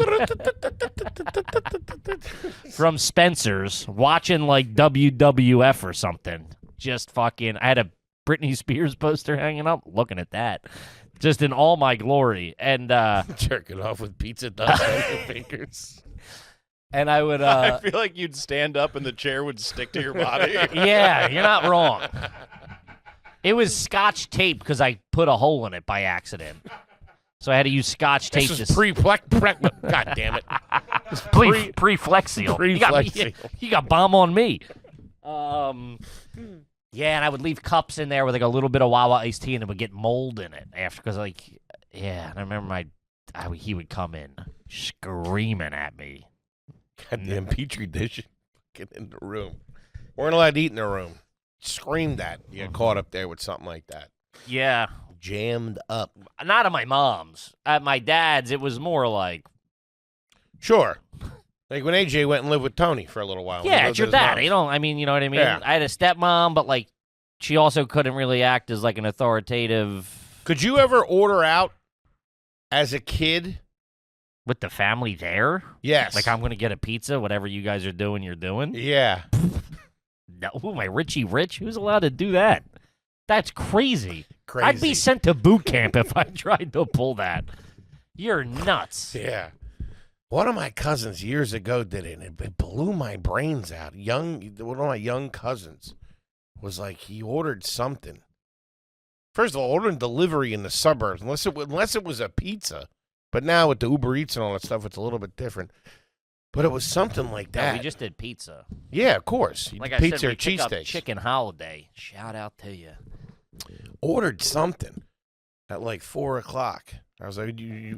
from Spencer's, watching like WWF or something. Just fucking, I had a Britney Spears poster hanging up, looking at that. Just in all my glory. And Jerking off with pizza dust on your fingers. and I would, I feel like you'd stand up and the chair would stick to your body. yeah, you're not wrong. It was Scotch tape because I put a hole in it by accident. So I had to use Scotch tape. This is God damn it. Pre-Flex Seal. Pre-Flex Seal. You got bomb on me. Yeah, and I would leave cups in there with like a little bit of Wawa iced tea, and it would get mold in it after. Because and I remember he would come in screaming at me. Goddamn petri dish fucking in the room. Weren't allowed to eat in the room. Screamed at. You got caught up there with something like that. Yeah. Jammed up. Not at my mom's. At my dad's, it was more like, Sure. Like when AJ went and lived with Tony for a little while. yeah, it's your dad. You know what I mean? I Yeah. had a stepmom, but like, she also couldn't really act as like an authoritative. Could you ever order out as a kid? With the family there? Yes. Like, I'm going to get a pizza, whatever you guys are doing, you're doing? Yeah. No, who am I, Richie Rich? Who's allowed to do that? That's crazy. Crazy. I'd be sent to boot camp if I tried to pull that. You're nuts. Yeah. One of my cousins years ago did it, and it blew my brains out. One of my young cousins was like, he ordered something. First of all, ordering delivery in the suburbs, unless it was a pizza. But now with the Uber Eats and all that stuff, it's a little bit different. But it was something like No, that. we just did pizza. Yeah, of course. Like I Pizza said, or we pick up cheesesteaks. Chicken Holiday. Shout out to you. Ordered something at like 4 o'clock. I was like, we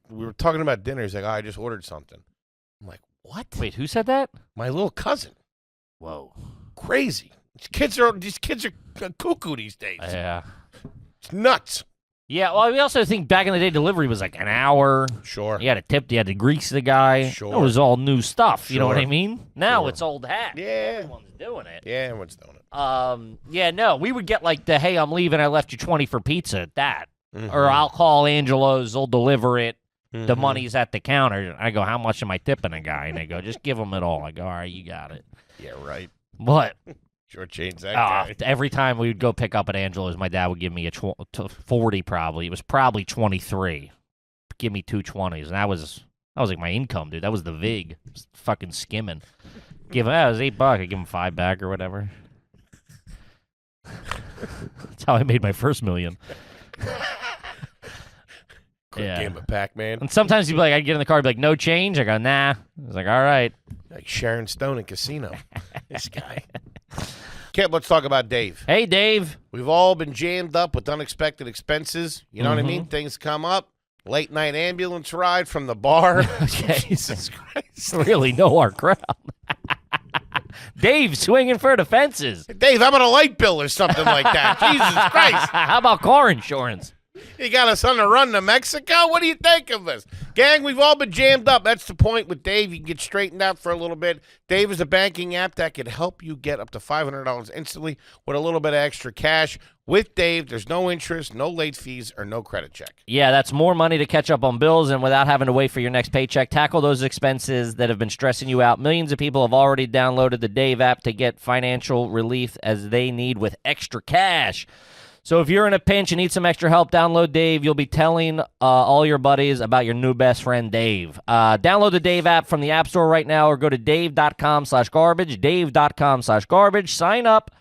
were talking about dinner. He's like, I just ordered something. I'm like, what? Wait, who said that? My little cousin. Whoa. Crazy. These kids are cuckoo these days. Yeah. It's nuts. Yeah, well, we also think back in the day, delivery was like an hour. Sure. You had to tip, you had to grease the guy. Sure. It was all new stuff. You know what Sure. I mean? Now Sure. it's old hat. Yeah. Everyone's doing it. Yeah, everyone's doing it. Yeah, no, we would get like the, hey, I'm leaving, I left you 20 for pizza, that. Mhm. Or I'll call Angelo's, they'll deliver it. The money's at the counter. I go, how much am I tipping a guy? And they go, just give him it all. I go, all right, you got it. Yeah, right. What? Shortchange that guy. Every time we would go pick up at Angelo's, my dad would give me a 40 probably. It was probably 23. Give me 2 20s. And that was like my income, dude. That was the vig. Was fucking skimming. It was $8. I give him $5 back or whatever. That's how I made my first million. Quick game of Pac-Man. And sometimes he'd be like, I'd get in the car, he'd be like, no change. I go, nah. I was like, all right. Like Sharon Stone in Casino. This guy. Kip, let's talk about Dave. Hey, Dave. We've all been jammed up with unexpected expenses. You know what I mean? Things come up. Late night ambulance ride from the bar. Jesus Christ. Really know our crowd. Dave swinging for the fences. Dave, how about a light bill or something like that? Jesus Christ. How about car insurance? You got us on the run to Mexico? What do you think of this? Gang, we've all been jammed up. That's the point with Dave. You can get straightened out for a little bit. Dave is a banking app that can help you get up to $500 instantly with a little bit of extra cash. With Dave, there's no interest, no late fees, or no credit check. Yeah, that's more money to catch up on bills and without having to wait for your next paycheck. Tackle those expenses that have been stressing you out. Millions of people have already downloaded the Dave app to get financial relief as they need with extra cash. So if you're in a pinch and need some extra help, download Dave. You'll be telling all your buddies about your new best friend, Dave. Download the Dave app from the App Store right now or go to dave.com/garbage, dave.com/garbage. Sign up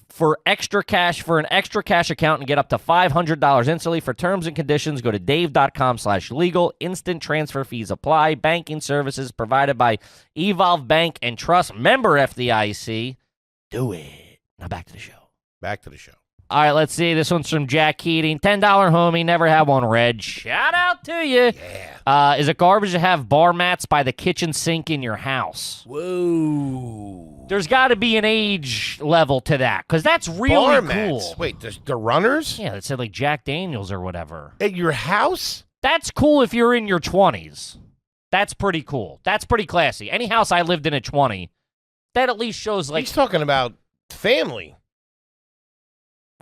for extra cash for an extra cash account and get up to $500 instantly. For terms and conditions, go to dave.com/legal. Instant transfer fees apply. Banking services provided by Evolve Bank and Trust. Member FDIC. Do it. Now back to the show. Back to the show. All right, let's see. This one's from Jack Keating. $10 homie. Never had one red. Shout out to you. Yeah. Is it garbage to have bar mats by the kitchen sink in your house? Whoa. There's got to be an age level to that because that's really Bar cool. mats. Wait, the runners? Yeah, it said like Jack Daniels or whatever. At your house? That's cool if you're in your 20s. That's pretty cool. That's pretty classy. Any house I lived in at 20, that at least shows like... He's talking about family.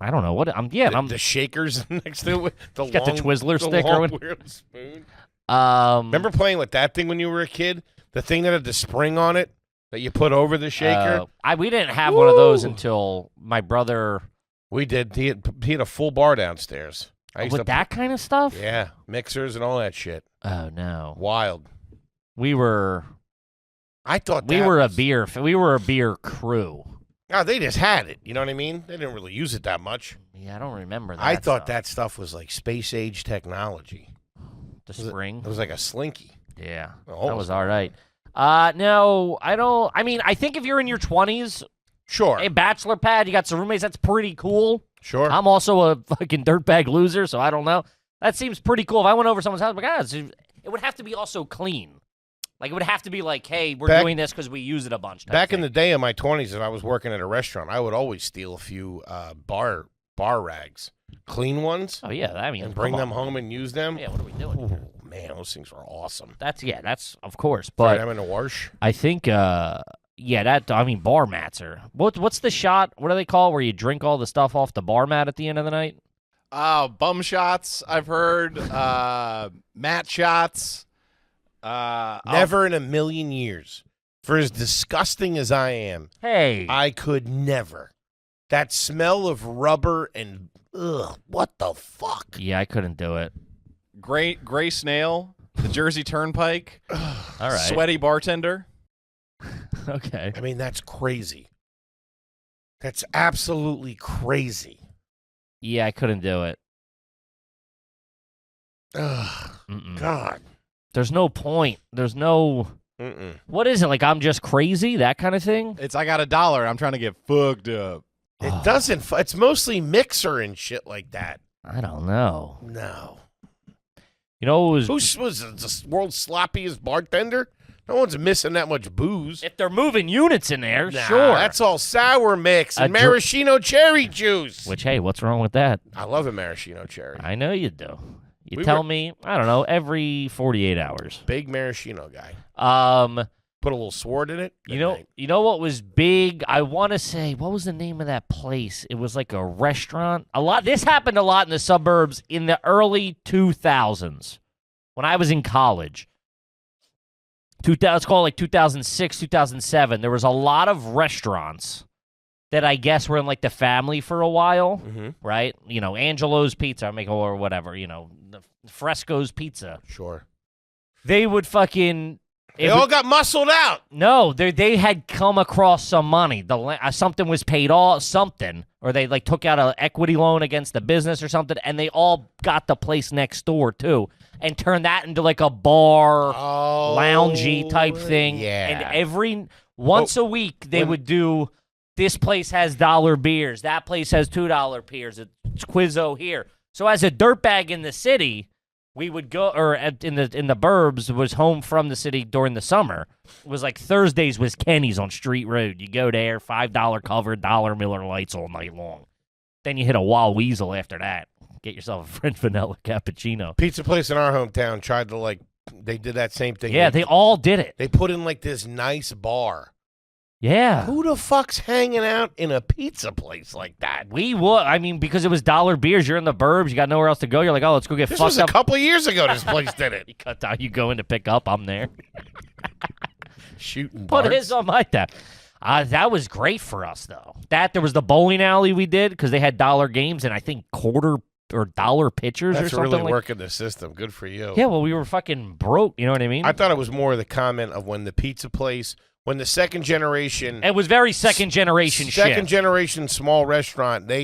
I don't know what I'm. The shakers next to it. Got the Twizzler stick or what? Spoon. Remember Remember playing with that thing when you were a kid? The thing that had the spring on it that you put over the shaker. We didn't have one of those until my brother. We did. He had a full bar downstairs. With that kind of stuff. Yeah, mixers and all that shit. Oh no! Wild. We were. I thought we were a beer. We were a beer crew. Oh, they just had it. You know what I mean? They didn't really use it that much. Yeah, I don't remember that. I thought stuff. that stuff was like space age technology. The spring. It was like a slinky. Yeah, Oh, that was all right. No, I don't. I mean, I think if you're in your 20s, Sure. a bachelor pad, you got some roommates. That's pretty cool. Sure. I'm also a fucking dirtbag loser, so I don't know. That seems pretty cool. If I went over someone's house, it would have to be also clean. Like, it would have to be like, hey, we're doing this because we use it a bunch. Back in the day of my 20s, if I was working at a restaurant, I would always steal a few bar rags, clean ones. Oh, yeah. I mean, and bring them home and use them. Yeah, what are we doing? Oh, man, those things were awesome. That's of course. Throw But them in the wash. I think, bar mats are. What's the shot? What do they call where you drink all the stuff off the bar mat at the end of the night? Bum shots, I've heard. Mat shots. Never in a million years. For as disgusting as I am, Hey. I could never. That smell of rubber and, what the fuck? Yeah, I couldn't do it. Gray snail, the Jersey Turnpike, All right. sweaty bartender. Okay. I mean, that's crazy. That's absolutely crazy. Yeah, I couldn't do it. Ugh, Mm-mm. God. There's no point. There's no... Mm-mm. What is it? Like, I'm just crazy? That kind of thing? It's I got $1. I'm trying to get fucked up. It doesn't. It's mostly mixer and shit like that. I don't know. No. You know, it was... Who was the world's sloppiest bartender? No one's missing that much booze. If they're moving units in there, Nah, sure. That's all sour mix and A maraschino cherry juice. Which, hey, what's wrong with that? I love a maraschino cherry. I know you do. You We tell were- me, I don't know, every 48 hours. Big maraschino guy. Put a little sword in it. You know what was big? I want to say, what was the name of that place? It was like a restaurant. This happened a lot in the suburbs in the early 2000s. when I was in college, let's call it like 2006, 2007, there was a lot of restaurants that I guess were in like the family for a while, right? You know, Angelo's Pizza, or whatever, you know, the Fresco's Pizza. Sure. They would fucking... They all got muscled out. No, they had come across some money. Something was paid off, or they like took out an equity loan against the business or something, and they all got the place next door too, and turned that into like a bar, loungy type thing. Yeah. And once a week they would do. This place has $1 beers. That place has $2 beers. It's Quizzo here. So as a dirtbag in the city, we would go, or in the burbs, was home from the city during the summer. It was like Thursdays was Kenny's on Street Road. You go there, $5 cover, $1 Miller Lights all night long. Then you hit a Wild Weasel after that. Get yourself a French vanilla cappuccino. Pizza place in our hometown tried to they did that same thing. Yeah, they all did it. They put in like this nice bar. Yeah. Who the fuck's hanging out in a pizza place like that? We would. I mean, because it was $1 beers. You're in the burbs. You got nowhere else to go. You're like, oh, let's go get This fucked was a up. couple of years ago this place did it. You cut down. You go in to pick up. I'm there. Shooting Put darts. his on my tab. That was great for us, though. There was the bowling alley we did because they had dollar games and I think quarter or dollar pitchers or That's something really like. working the system. Good for you. Yeah, well, we were fucking broke. You know what I mean? I thought it was more the comment of when the pizza place, when the second generation, It was very second generation second shit. generation small restaurant, they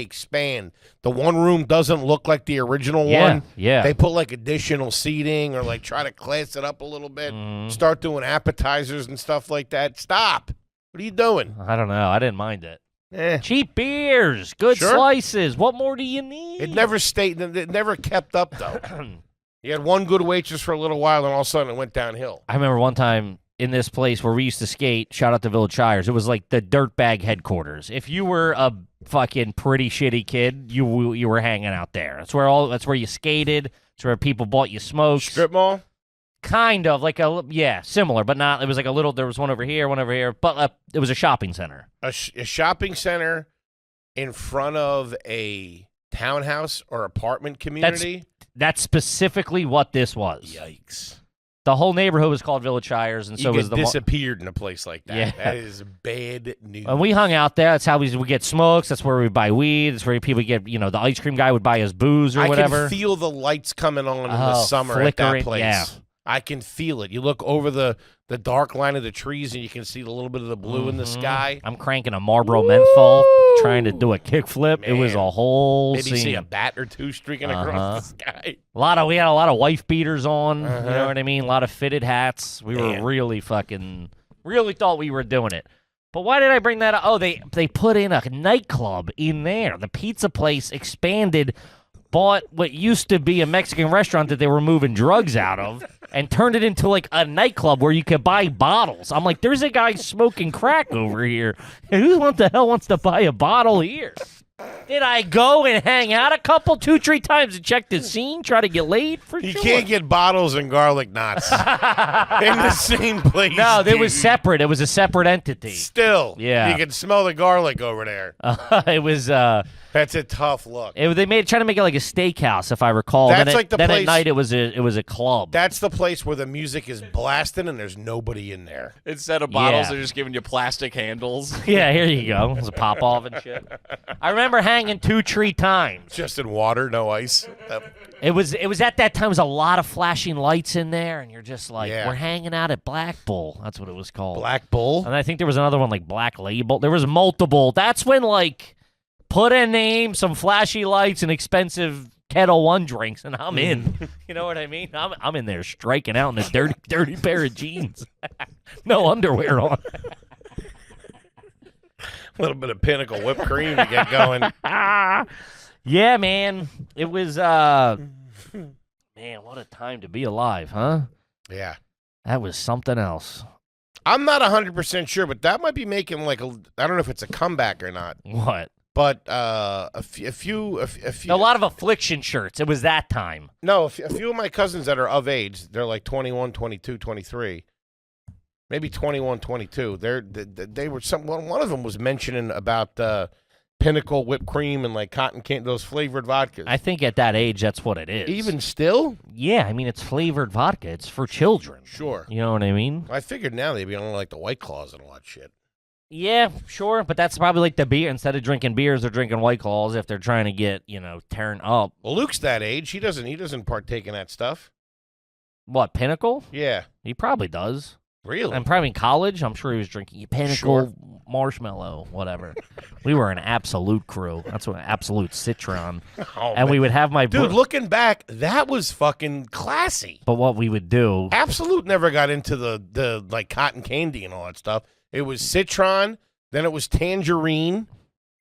expand. The one room doesn't look like the original one. Yeah. They put like additional seating or like try to class it up a little bit. Mm-hmm. Start doing appetizers and stuff like that. Stop. What are you doing? I don't know. I didn't mind it. Eh. Cheap beers, good Sure. slices. What more do you need? It never stayed. It never kept up though. You had one good waitress for a little while, and all of a sudden it went downhill. I remember one time in this place where we used to skate, shout out to Village Shires, it was like the dirtbag headquarters. If you were a fucking pretty shitty kid, you were hanging out there. That's where you skated. That's where people bought you smokes. Strip mall. Kind of like similar, but not. It was like a little. There was one over here, but it was a shopping center. A shopping center in front of a townhouse or apartment community. That's specifically what this was. Yikes. The whole neighborhood was called Village Shires, and so you was get the disappeared in a place like that. Yeah. That is bad news. And we hung out there. That's how we get smokes. That's where we buy weed. That's where people get, the ice cream guy would buy us booze or whatever. I can feel the lights coming on in the summer at flickering, that place. yeah. I can feel it. You look over the dark line of the trees and you can see a little bit of the blue in the sky. I'm cranking a Marlboro menthol, trying to do a kickflip. Man. It was a whole Maybe scene. see a bat or two streaking across the sky. We had a lot of wife beaters on. You Uh-huh. know what I mean? A lot of fitted hats. We were really thought we were doing it. But why did I bring that up? Oh, they put in a nightclub in there. The pizza place expanded, bought what used to be a Mexican restaurant that they were moving drugs out of, and turned it into like a nightclub where you could buy bottles. I'm like, there's a guy smoking crack over here. Who the hell wants to buy a bottle here? Did I go and hang out a couple, 2-3 times and check the scene, try to get laid? For You sure. can't get bottles and garlic knots in the same place. No, it was dude. separate. It was a separate entity. Still, Yeah. you can smell the garlic over there. It was. That's a tough look. They trying to make it like a steakhouse, if I recall. That's then like the then place- at night it was a club. That's the place where the music is blasting and there's nobody in there. Instead of bottles, Yeah. they're just giving you plastic handles. Yeah, here you go. It was a pop off and shit. I remember hanging 2-3 times. Just in water, no ice. It was at that time. There was a lot of flashing lights in there, and you're just like, Yeah. we're hanging out at Black Bull. That's what it was called. Black Bull. And I think there was another one like Black Label. There was multiple. That's when like put a name, some flashy lights, and expensive Kettle One drinks, and I'm in. You know what I mean? I'm in there striking out in a dirty pair of jeans, no underwear on. A little bit of Pinnacle whipped cream to get going. Yeah, man. It was man, what a time to be alive, huh? Yeah. That was something else. I'm not 100% sure, but that might be making like I don't know if it's a comeback or not, What? but a few. A lot of affliction shirts. It was that time. No, a few of my cousins that are of age, they're like 21, 22, 23, maybe 21, 22. They were one of them was mentioning about Pinnacle whipped cream and like cotton candy, those flavored vodkas. I think at that age, that's what it is. Even still? Yeah, I mean, it's flavored vodka. It's for children. Sure. You know what I mean? I figured now they'd be on like the White Claws and all that shit. Yeah, sure, but that's probably like the beer. Instead of drinking beers, they're drinking White Claws if they're trying to get, turned up. Well, Luke's that age. He doesn't partake in that stuff. What, Pinnacle? Yeah. He probably does. Really? And probably in college, I'm sure he was drinking Pinnacle, Sure. Marshmallow, whatever. We were an absolute crew. That's what absolute Citron. Oh, And we would have my dude, looking back, that was fucking classy. But what we would do, Absolute never got into the like cotton candy and all that stuff. It was Citron, then it was Tangerine,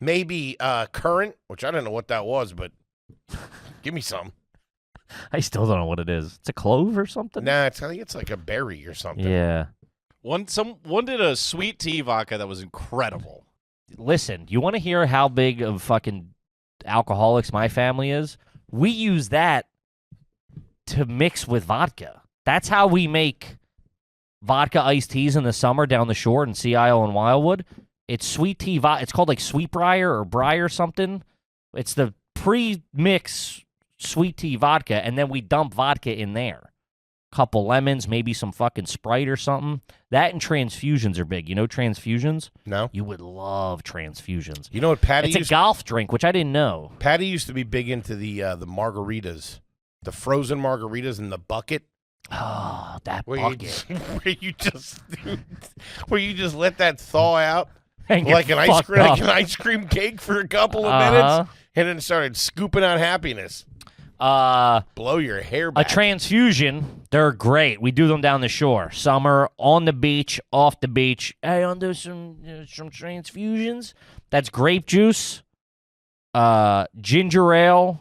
maybe Currant, which I don't know what that was, but give me some. I still don't know what it is. It's a clove or something? Nah, I think it's like a berry or something. Yeah. One did a sweet tea vodka that was incredible. Listen, you want to hear how big of fucking alcoholics my family is? We use that to mix with vodka. That's how we make vodka iced teas in the summer down the shore in Sea Isle and Wildwood. It's sweet tea vodka. It's called like Sweetbriar or Briar something. It's the pre-mix sweet tea vodka, and then we dump vodka in there. Couple lemons, maybe some fucking Sprite or something. That and transfusions are big. You know transfusions? No? You would love transfusions. You know what Patty It's a used golf drink, which I didn't know. Patty used to be big into the margaritas. The frozen margaritas in the bucket. Oh, that Where bucket. where you just let that thaw out And get like an fucked up. ice cream cake for a couple of Uh-huh. minutes, and then started scooping out happiness. Blow your hair A back. transfusion, they're great. We do them down the shore. Summer, on the beach, off the beach. Hey, I'll do some transfusions. That's grape juice, ginger ale.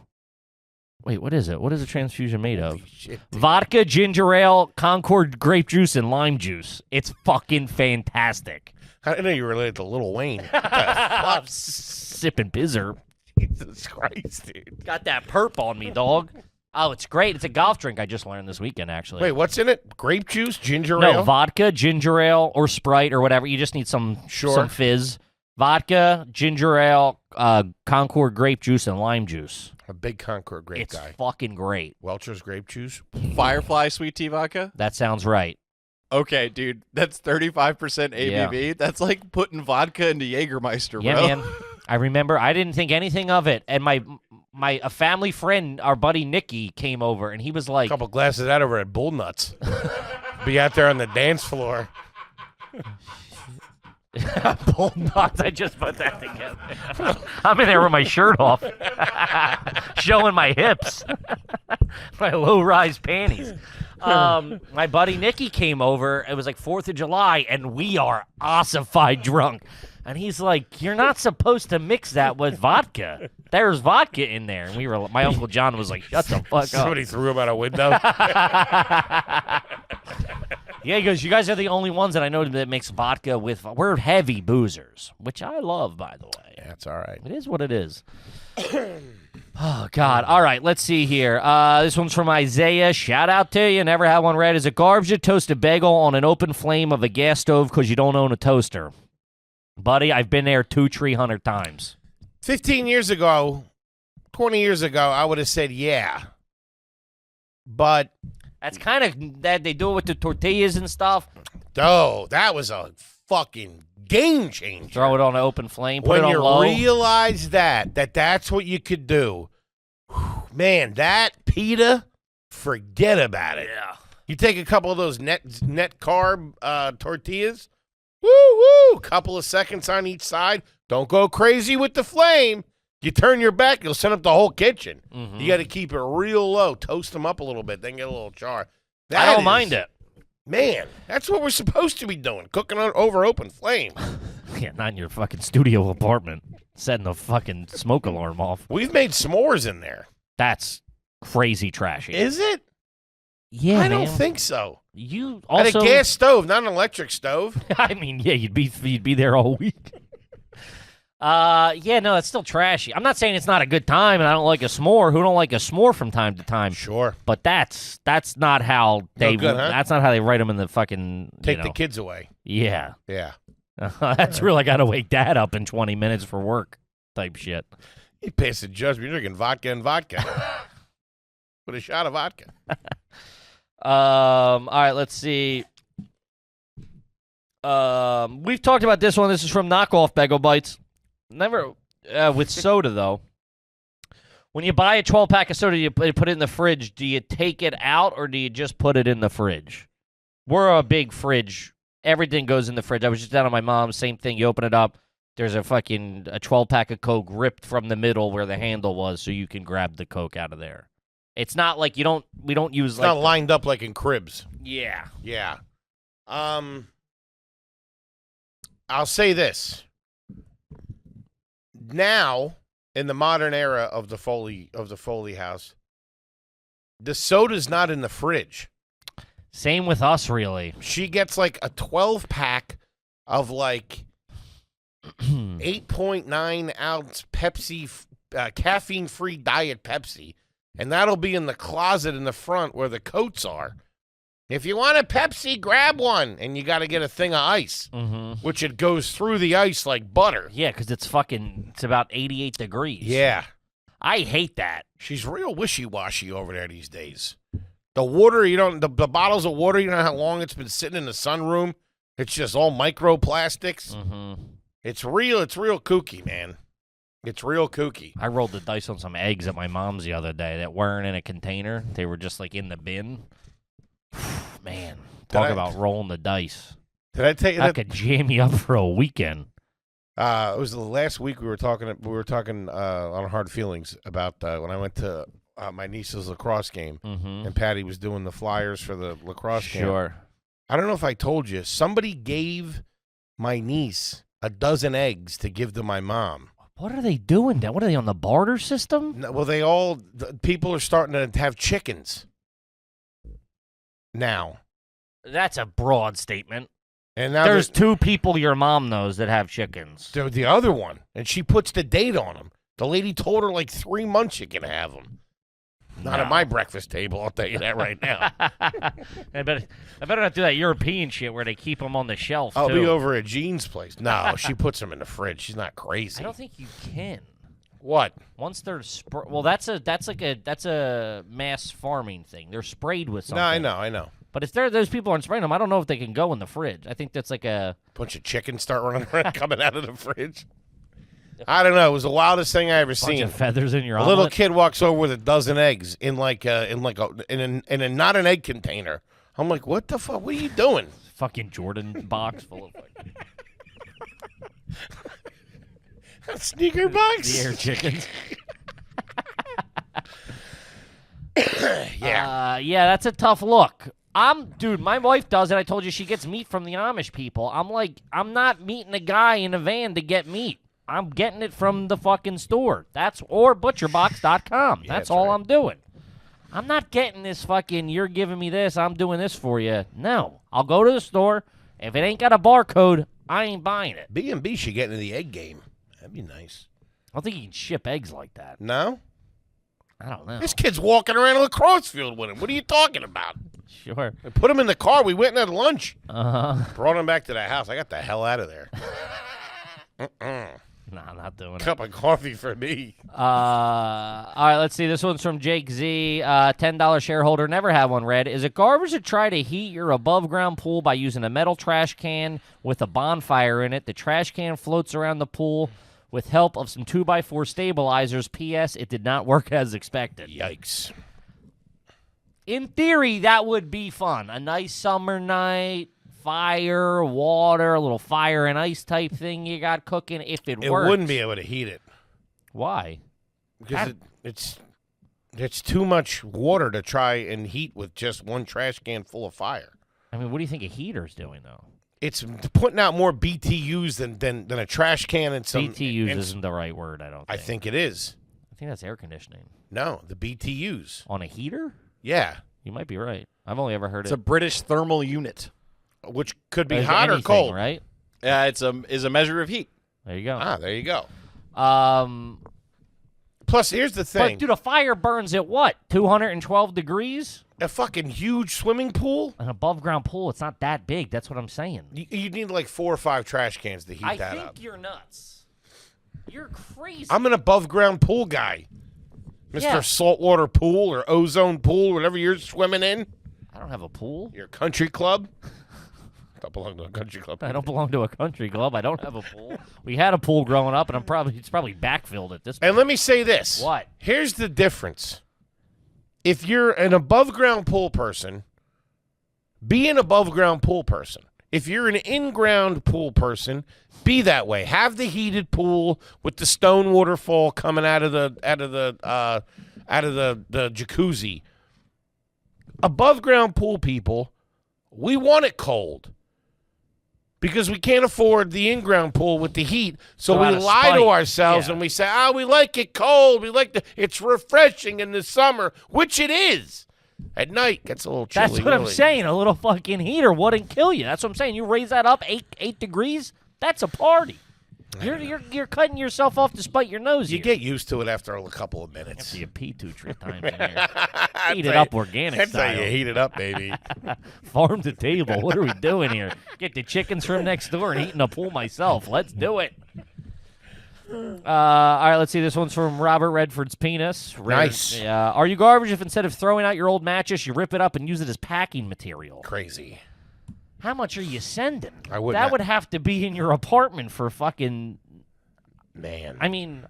Wait, what is it? What is a transfusion made of? Holy shit, dude. Vodka, ginger ale, Concord grape juice, and lime juice. It's fucking fantastic. I didn't know you were related to Lil Wayne. What the I'm fuck? sipping Bizzer. Jesus Christ, dude. Got that perp on me, dog. Oh, it's great. It's a golf drink I just learned this weekend, actually. Wait, what's in it? Grape juice, ginger No, ale? vodka, ginger ale, or Sprite or whatever. You just need some fizz. Vodka, ginger ale, Concord grape juice, and lime juice. A big Concord grape It's guy. fucking great. Welch's grape juice. Firefly sweet tea vodka? That sounds right. Okay, dude, that's 35% ABV. Yeah. That's like putting vodka into Jägermeister, Yeah, bro. man. I remember I didn't think anything of it, and a family friend, our buddy Nicky, came over, and he was like, A couple glasses of that over at Bull Nuts. Be out there on the dance floor. Bull nuts. I just put that together. I'm in there with my shirt off, showing my hips, my low-rise panties. My buddy Nicky came over. It was like 4th of July, and we are ossified drunk. And he's like, "You're not supposed to mix that with vodka. There's vodka in there." And my Uncle John was like, "Shut the fuck up." Somebody threw him out a window. Yeah, he goes, "You guys are the only ones that I know that makes vodka with. We're heavy boozers, which I love, by the way. That's all right. It is what it is." Oh, God. All right, let's see here. This one's from Isaiah. Shout out to you. Never had one read. Is it garbage to toast a bagel on an open flame of a gas stove because you don't own a toaster? Buddy, I've been there 200-300 times. 15 years ago, 20 years ago, I would have said yeah. But, That's kind of that they do it with the tortillas and stuff. oh, that was a fucking game changer. Throw it on an open flame, put When it on you low. realize that's what you could do, whew, man, that pita, forget about it. Yeah. You take a couple of those net carb tortillas, woo woo, couple of seconds on each side. Don't go crazy with the flame. You turn your back, you'll set up the whole kitchen. Mhm. You got to keep it real low, toast them up a little bit, then get a little char. I don't mind it. Man, that's what we're supposed to be doing, cooking over open flame. Yeah, not in your fucking studio apartment, setting the fucking smoke alarm off. We've made s'mores in there. That's crazy trashy. Is it? Yeah, I don't man. think so. You At also, a gas stove, not an electric stove. I mean, yeah, you'd be there all week. Yeah, no, it's still trashy. I'm not saying it's not a good time, and I don't like a s'more. Who don't like a s'more from time to time? Sure. But that's not how they. good, huh? That's not how they write them in the fucking. Take the kids away. Yeah, Yeah. that's real. I got to wake Dad up in 20 minutes for work. type shit. You pass the judgment. You're drinking vodka and vodka with a shot of vodka. All right, let's see. We've talked about this one. This is from Knockoff Bagel Bites. Never with soda though. When you buy a 12-pack of soda, you put it in the fridge. Do you take it out or do you just put it in the fridge? We're a big fridge. Everything goes in the fridge. I was just down at my mom's. Same thing. You open it up. There's a 12-pack of Coke ripped from the middle where the handle was, so you can grab the Coke out of there. It's not like we don't use It's like not lined up like in cribs. Yeah. Yeah. I'll say this. Now, in the modern era of the Foley house, the soda's not in the fridge. Same with us, really. She gets like a 12-pack of like 8.9 ounce Pepsi, caffeine-free diet Pepsi, and that'll be in the closet in the front where the coats are. If you want a Pepsi, grab one, and you got to get a thing of ice, which it goes through the ice like butter. Yeah, because it's about 88 degrees. Yeah. I hate that. She's real wishy-washy over there these days. The water, the bottles of water, you know how long it's been sitting in the sunroom? It's just all microplastics. It's real kooky, man. It's real kooky. I rolled the dice on some eggs at my mom's the other day that weren't in a container. They were just like in the bin. Man, talk about rolling the dice. Did I tell you that could jam you up for a weekend? It was the last week we were talking on Hard Feelings about when I went to my niece's lacrosse game, and Patty was doing the flyers for the lacrosse game. Sure. I don't know if I told you. Somebody gave my niece a dozen eggs to give to my mom. What are they doing? What are they on the barter system? No, well, people are starting to have chickens now. That's a broad statement. And now there's two people your mom knows that have chickens. The other one, and she puts the date on them. The lady told her like 3 months you can have them. Not at my breakfast table, I'll tell you that right now. I better not do that European shit where they keep them on the shelf. I'll be over at Jean's place. No, she puts them in the fridge. She's not crazy. I don't think you can. What? Once they're that's a mass farming thing. They're sprayed with something. No, I know. But if those people aren't spraying them, I don't know if they can go in the fridge. I think that's like a bunch of chickens start running around coming out of the fridge. I don't know. It was the wildest thing I ever seen. Bunch of feathers in your omelet. A little kid walks over with a dozen eggs in a not an egg container. I'm like, what the fuck? What are you doing? Fucking Jordan box full of a sneaker box. The air chickens. Yeah. Yeah, that's a tough look. Dude, my wife does it. I told you she gets meat from the Amish people. I'm like, I'm not meeting a guy in a van to get meat. I'm getting it from the fucking store. Or butcherbox.com. That's all right. I'm doing. I'm not getting this fucking, you're giving me this, I'm doing this for you. No. I'll go to the store. If it ain't got a barcode, I ain't buying it. B&B should get into the egg game. That'd be nice. I don't think you can ship eggs like that. No? I don't know. This kid's walking around a lacrosse field with him. What are you talking about? Sure. I put him in the car. We went and had lunch. Uh-huh. Brought him back to the house. I got the hell out of there. Nah, I'm not doing it. Cup of coffee for me. All right, let's see. This one's from Jake Z. $10 shareholder. Never had one read. Is it garbage to try to heat your above-ground pool by using a metal trash can with a bonfire in it? The trash can floats around the pool with help of some 2x4 stabilizers. P.S. It did not work as expected. Yikes. In theory, that would be fun. A nice summer night. Fire, water, a little fire and ice type thing you got cooking if it works. It wouldn't be able to heat it. Why? Because it's too much water to try and heat with just one trash can full of fire. I mean, what do you think a heater's doing, though? It's putting out more BTUs than a trash can and some... BTUs isn't the right word, I don't think. I think it is. I think that's air conditioning. No, the BTUs. On a heater? Yeah. You might be right. I've only ever heard it's a British thermal unit. Which could be hot or cold, right? Yeah, it's a measure of heat. There you go. There you go. Plus, here's the thing. But, dude, a fire burns at what? 212 degrees? A fucking huge swimming pool? An above-ground pool, it's not that big. That's what I'm saying. You need like 4 or 5 trash cans to heat that up. I think you're nuts. You're crazy. I'm an above ground pool guy. Mr. Yeah. Saltwater Pool or Ozone Pool, whatever you're swimming in. I don't have a pool. Your country club. I don't belong to a country club. I don't belong to a country club. I don't have a pool. We had a pool growing up, and it's probably backfilled at this point. And let me say this. What? Here's the difference. If you're an above ground pool person, be an above ground pool person. If you're an in-ground pool person, be that way. Have the heated pool with the stone waterfall coming out of the jacuzzi. Above ground pool people, we want it cold because we can't afford the in-ground pool with the heat. So we out of lie spite. to ourselves and we say, we like it cold. It's refreshing in the summer, which it is. At night, gets a little chilly. That's what I'm saying. A little fucking heater wouldn't kill you. That's what I'm saying. You raise that up 8 degrees, that's a party. You're cutting yourself off to spite your nose. You get used to it after a couple of minutes. After you pee 2 times in here. Heat it up organic That's style. how you heat it up, baby. Farm to table. What are we doing here? Get the chickens from next door and eat in a pool myself. Let's do it. All right, let's see. This one's from Robert Redford's penis. Nice. Are you garbage if instead of throwing out your old mattress, you rip it up and use it as packing material? Crazy. How much are you sending? I wouldn't. That would have to be in your apartment for fucking, Man. I mean,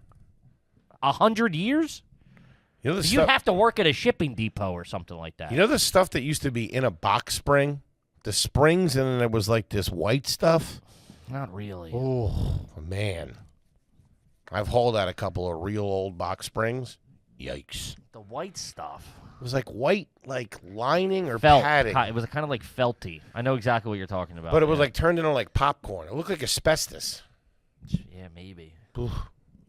100 years? You know the You'd stuff, have to work at a shipping depot or something like that. you know the stuff that used to be in a box spring? The springs, and then there was like this white stuff? Not really. Oh, man. I've hauled out a couple of real old box springs. Yikes. The white stuff. It was like white, like lining or Felt. padding. It was kind of like felty. I know exactly what you're talking about. But it was yeah. like turned into like popcorn. It looked like asbestos. Yeah, maybe. Ooh,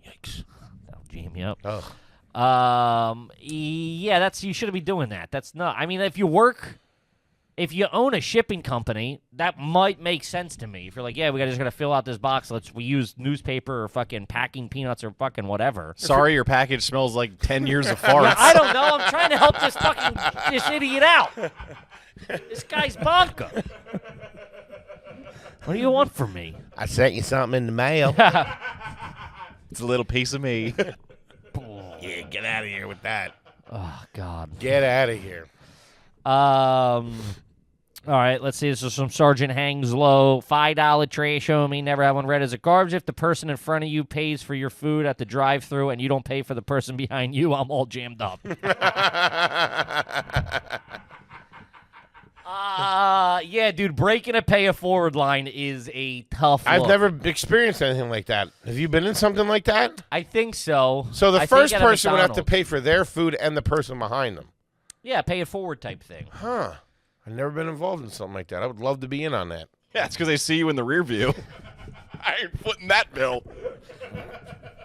yikes. That'll jam you up. Ugh. Yeah, you shouldn't be doing that. That's not. I mean, if you own a shipping company, that might make sense to me. If you're like, yeah, just gotta fill out this box. We use newspaper or fucking packing peanuts or fucking whatever. Sorry, your package smells like 10 years of farts. I don't know. I'm trying to help this idiot out. This guy's bonka. What do you want from me? I sent you something in the mail. It's a little piece of me. Yeah, get out of here with that. Oh God. Get out of here. All right, let's see. This is from Sergeant Hangs Low. $5 tray. Show me. Never have one read as a garbage. If the person in front of you pays for your food at the drive-thru and you don't pay for the person behind you, I'm all jammed up. Yeah, dude. Breaking a pay-it-forward line is a tough I've look. never experienced anything like that. Have you been in something like that? I think so. So the I first think at a person would have to McDonald's. pay for their food and the person behind them. Yeah, pay-it-forward type thing. Huh. I've never been involved in something like that. I would love to be in on that. Yeah, it's because they see you in the rear view. I ain't footing that bill.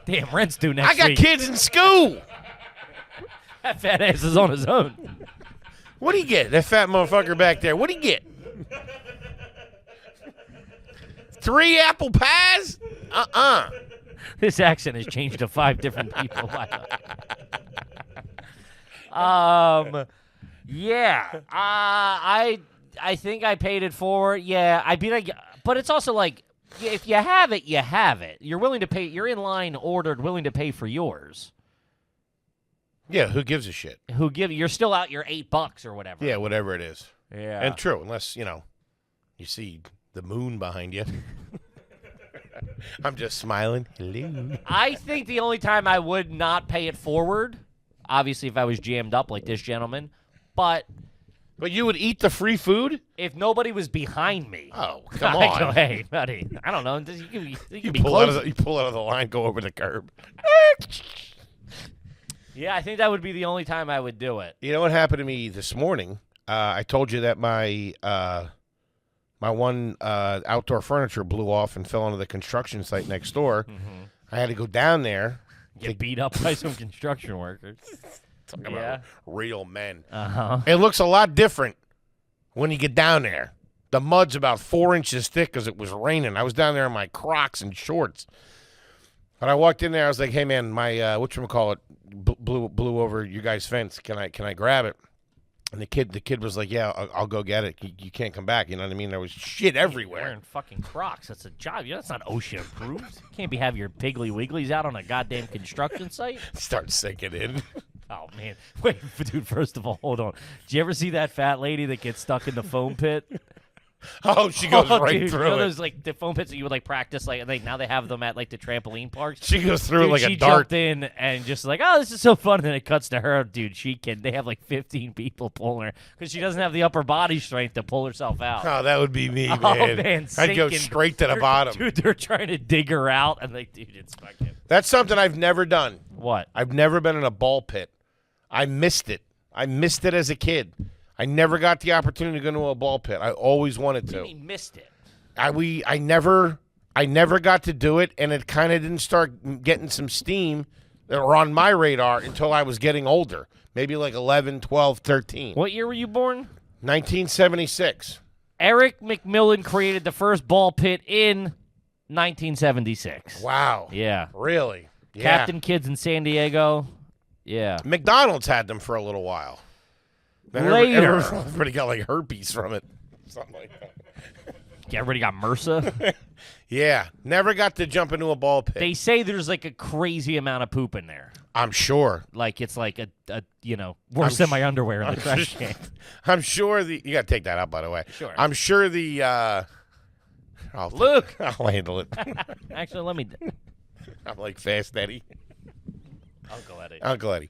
Damn, rent's due next I got week. kids in school. That fat ass is on his own. What do you get? That fat motherfucker back there. What do you get? 3 apple pies? This accent has changed to 5 different people. Yeah. I think I paid it forward. Yeah, I mean, but it's also like, if you have it, you have it. You're willing to pay. You're in line, ordered, willing to pay for yours. Yeah, who gives a shit? You're still out your $8 or whatever. Yeah, whatever it is. Yeah. And true, unless, you see the moon behind you. I'm just smiling. Hello. I think the only time I would not pay it forward, obviously if I was jammed up like this gentleman, but you would eat the free food? if nobody was behind me. Oh, come I go, on. hey, buddy, I don't know. You can be Pull out, close. you pull out of the line, go over the curb. Yeah, I think that would be the only time I would do it. You know what happened to me this morning? I told you that my one outdoor furniture blew off and fell onto the construction site next door. Mm-hmm. I had to go down there. Get beat up by some construction workers. Talking about real men. Uh-huh. It looks a lot different when you get down there. The mud's about 4 inches thick because it was raining. I was down there in my Crocs and shorts. But I walked in there. I was like, "Hey, man, my whatchamacallit blew over you guys' fence. Can I grab it?" And the kid was like, "Yeah, I'll go get it. You can't come back." You know what I mean? There was shit everywhere. Wearing fucking Crocs. That's a job. That's not OSHA approved. Can't have your Piggly Wigglies out on a goddamn construction site. Start sinking in. Oh, man. Wait, dude, first of all, hold on. Did you ever see that fat lady that gets stuck in the foam pit? Oh, she goes right dude, through you know it. those, like, the foam pits that you would, like, practice, like, now they have them at, like, the trampoline parks? She goes through Dude, like she a dart. jumped in and just like, oh, this is so fun. And then it cuts to her. Dude, they have, like, 15 people pulling her because she doesn't have the upper body strength to pull herself out. Oh, that would be me, man. Oh, man, I'd go sinking. straight to the bottom. Dude, they're trying to dig her out. And, like, dude, it's fucking. That's something I've never done. What? I've never been in a ball pit. I missed it. I missed it as a kid. I never got the opportunity to go to a ball pit. I always wanted to. What do you mean missed it? I never got to do it, and it kind of didn't start getting some steam that were on my radar until I was getting older, maybe like 11, 12, 13. What year were you born? 1976. Eric McMillan created the first ball pit in 1976. Wow. Yeah. Really? Yeah. Captain Kids in San Diego. Yeah. McDonald's had them for a little while. Then Later. everybody got like herpes from it. Something like that. Yeah, everybody got MRSA. Yeah. Never got to jump into a ball pit. They say there's like a crazy amount of poop in there. I'm sure. Like it's like a worse than my underwear in the trash can. I'm sure you got to take that out, by the way. Sure. I'm sure Luke. I'll handle it. Actually, let me. I'm like Fast Eddie. Uncle Eddie. Uncle Eddie.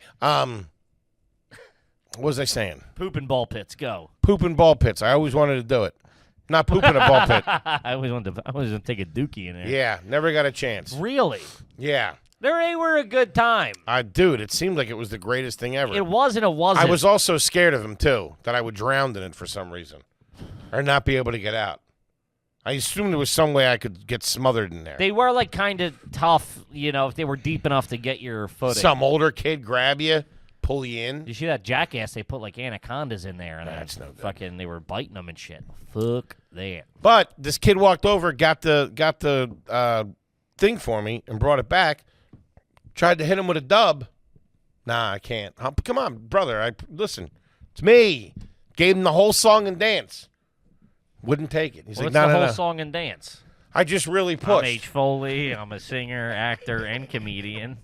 What was I saying? Poop in ball pits. Go. Poop in ball pits. I always wanted to do it. Not poop in a ball pit. I always wanted to take a dookie in there. Yeah, never got a chance. Really? Yeah. They were a good time. Dude, it seemed like it was the greatest thing ever. It was and it wasn't. I was also scared of him, too, that I would drown in it for some reason or not be able to get out. I assumed there was some way I could get smothered in there. They were like kind of tough, if they were deep enough to get your footing. Some older kid grab you, pull you in. You see that jackass? They put like anacondas in there, and That's no good. fucking they were biting them and shit. Fuck that. But this kid walked over, got the thing for me, and brought it back. Tried to hit him with a dub. Nah, I can't. Come on, brother. Listen, it's me. Gave him the whole song and dance. Wouldn't take it. He's What's like, the no, whole no. song and dance? I just really I'm pushed. H. Foley. I'm a singer, actor, and comedian.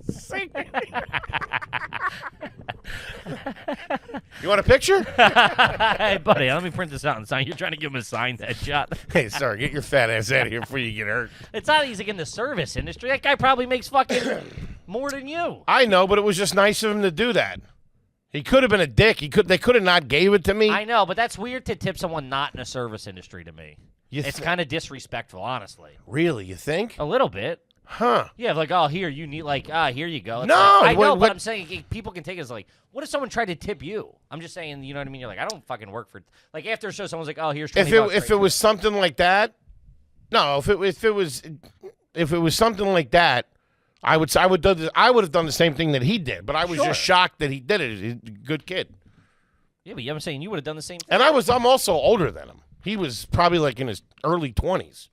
You want a picture? Hey, buddy, let me print this out and sign. You're trying to give him a signed headshot. Hey, sorry, get your fat ass out of here before you get hurt. It's not easy in the service industry. That guy probably makes fucking more than you. I know, but it was just nice of him to do that. He could have been a dick. They could have not gave it to me. I know, but that's weird to tip someone not in a service industry to me. It's kind of disrespectful, honestly. Really, you think? A little bit. Huh. Yeah, like, here, you need, here you go. It's No, like, I know, what- but I'm saying people can take it as, like, what if someone tried to tip you? I'm just saying, you know what I mean? You're like, I don't fucking work for, like, after a show, someone's like, here's 20 bucks. If it was something like that, no. If it was something like that, I would have done the same thing that he did. But I was just shocked that he did it. He's a good kid. Yeah, but I'm saying you would have done the same thing. And I'm also older than him. He was probably like in his early 20s.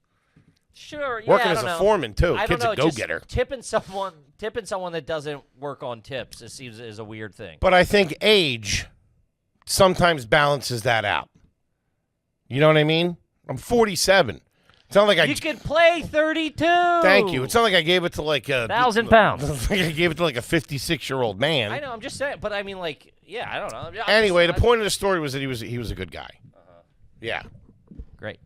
Sure, yeah, Working I as don't a know. foreman, too. I Kid's don't know, a just go-getter. Tipping someone that doesn't work on tips, it seems is a weird thing. But I think age sometimes balances that out. You know what I mean? I'm 47. It's not like You could play 32. Thank you. It's not like I gave it to like a 1,000 pounds. It's like I gave it to like a 56-year-old man. I know. I'm just saying, but I mean, like, yeah, I don't know. Anyway, the point of the story was that he was a good guy. Yeah, Great.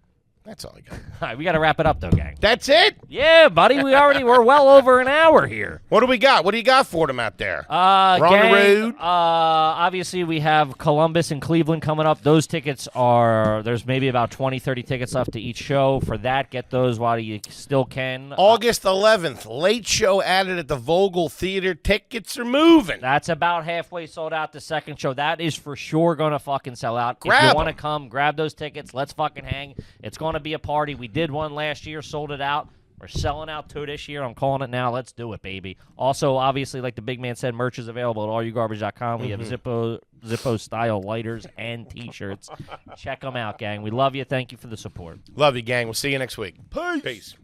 that's all I got. All right, we got to wrap it up though, gang. That's it. Yeah, buddy, we're well over an hour here. What do we got? What do you got for them out there? We're on the road. Obviously, we have Columbus and Cleveland coming up. Those tickets there's maybe about 20, 30 tickets left to each show. For that, get those while you still can. August 11th, late show added at the Vogel Theater. Tickets are moving. That's about halfway sold out. The second show, that is for sure going to fucking sell out. If Grab you want to 'em. come, grab those tickets. Let's fucking hang. It's going to be a party. We did one last year, sold it out. We're selling out two this year. I'm calling it now. Let's do it, baby. Also, obviously, like the big man said, merch is available at allyougarbage.com. We have Zippo-style lighters and T-shirts. Check them out, gang. We love you. Thank you for the support. Love you, gang. We'll see you next week. Peace.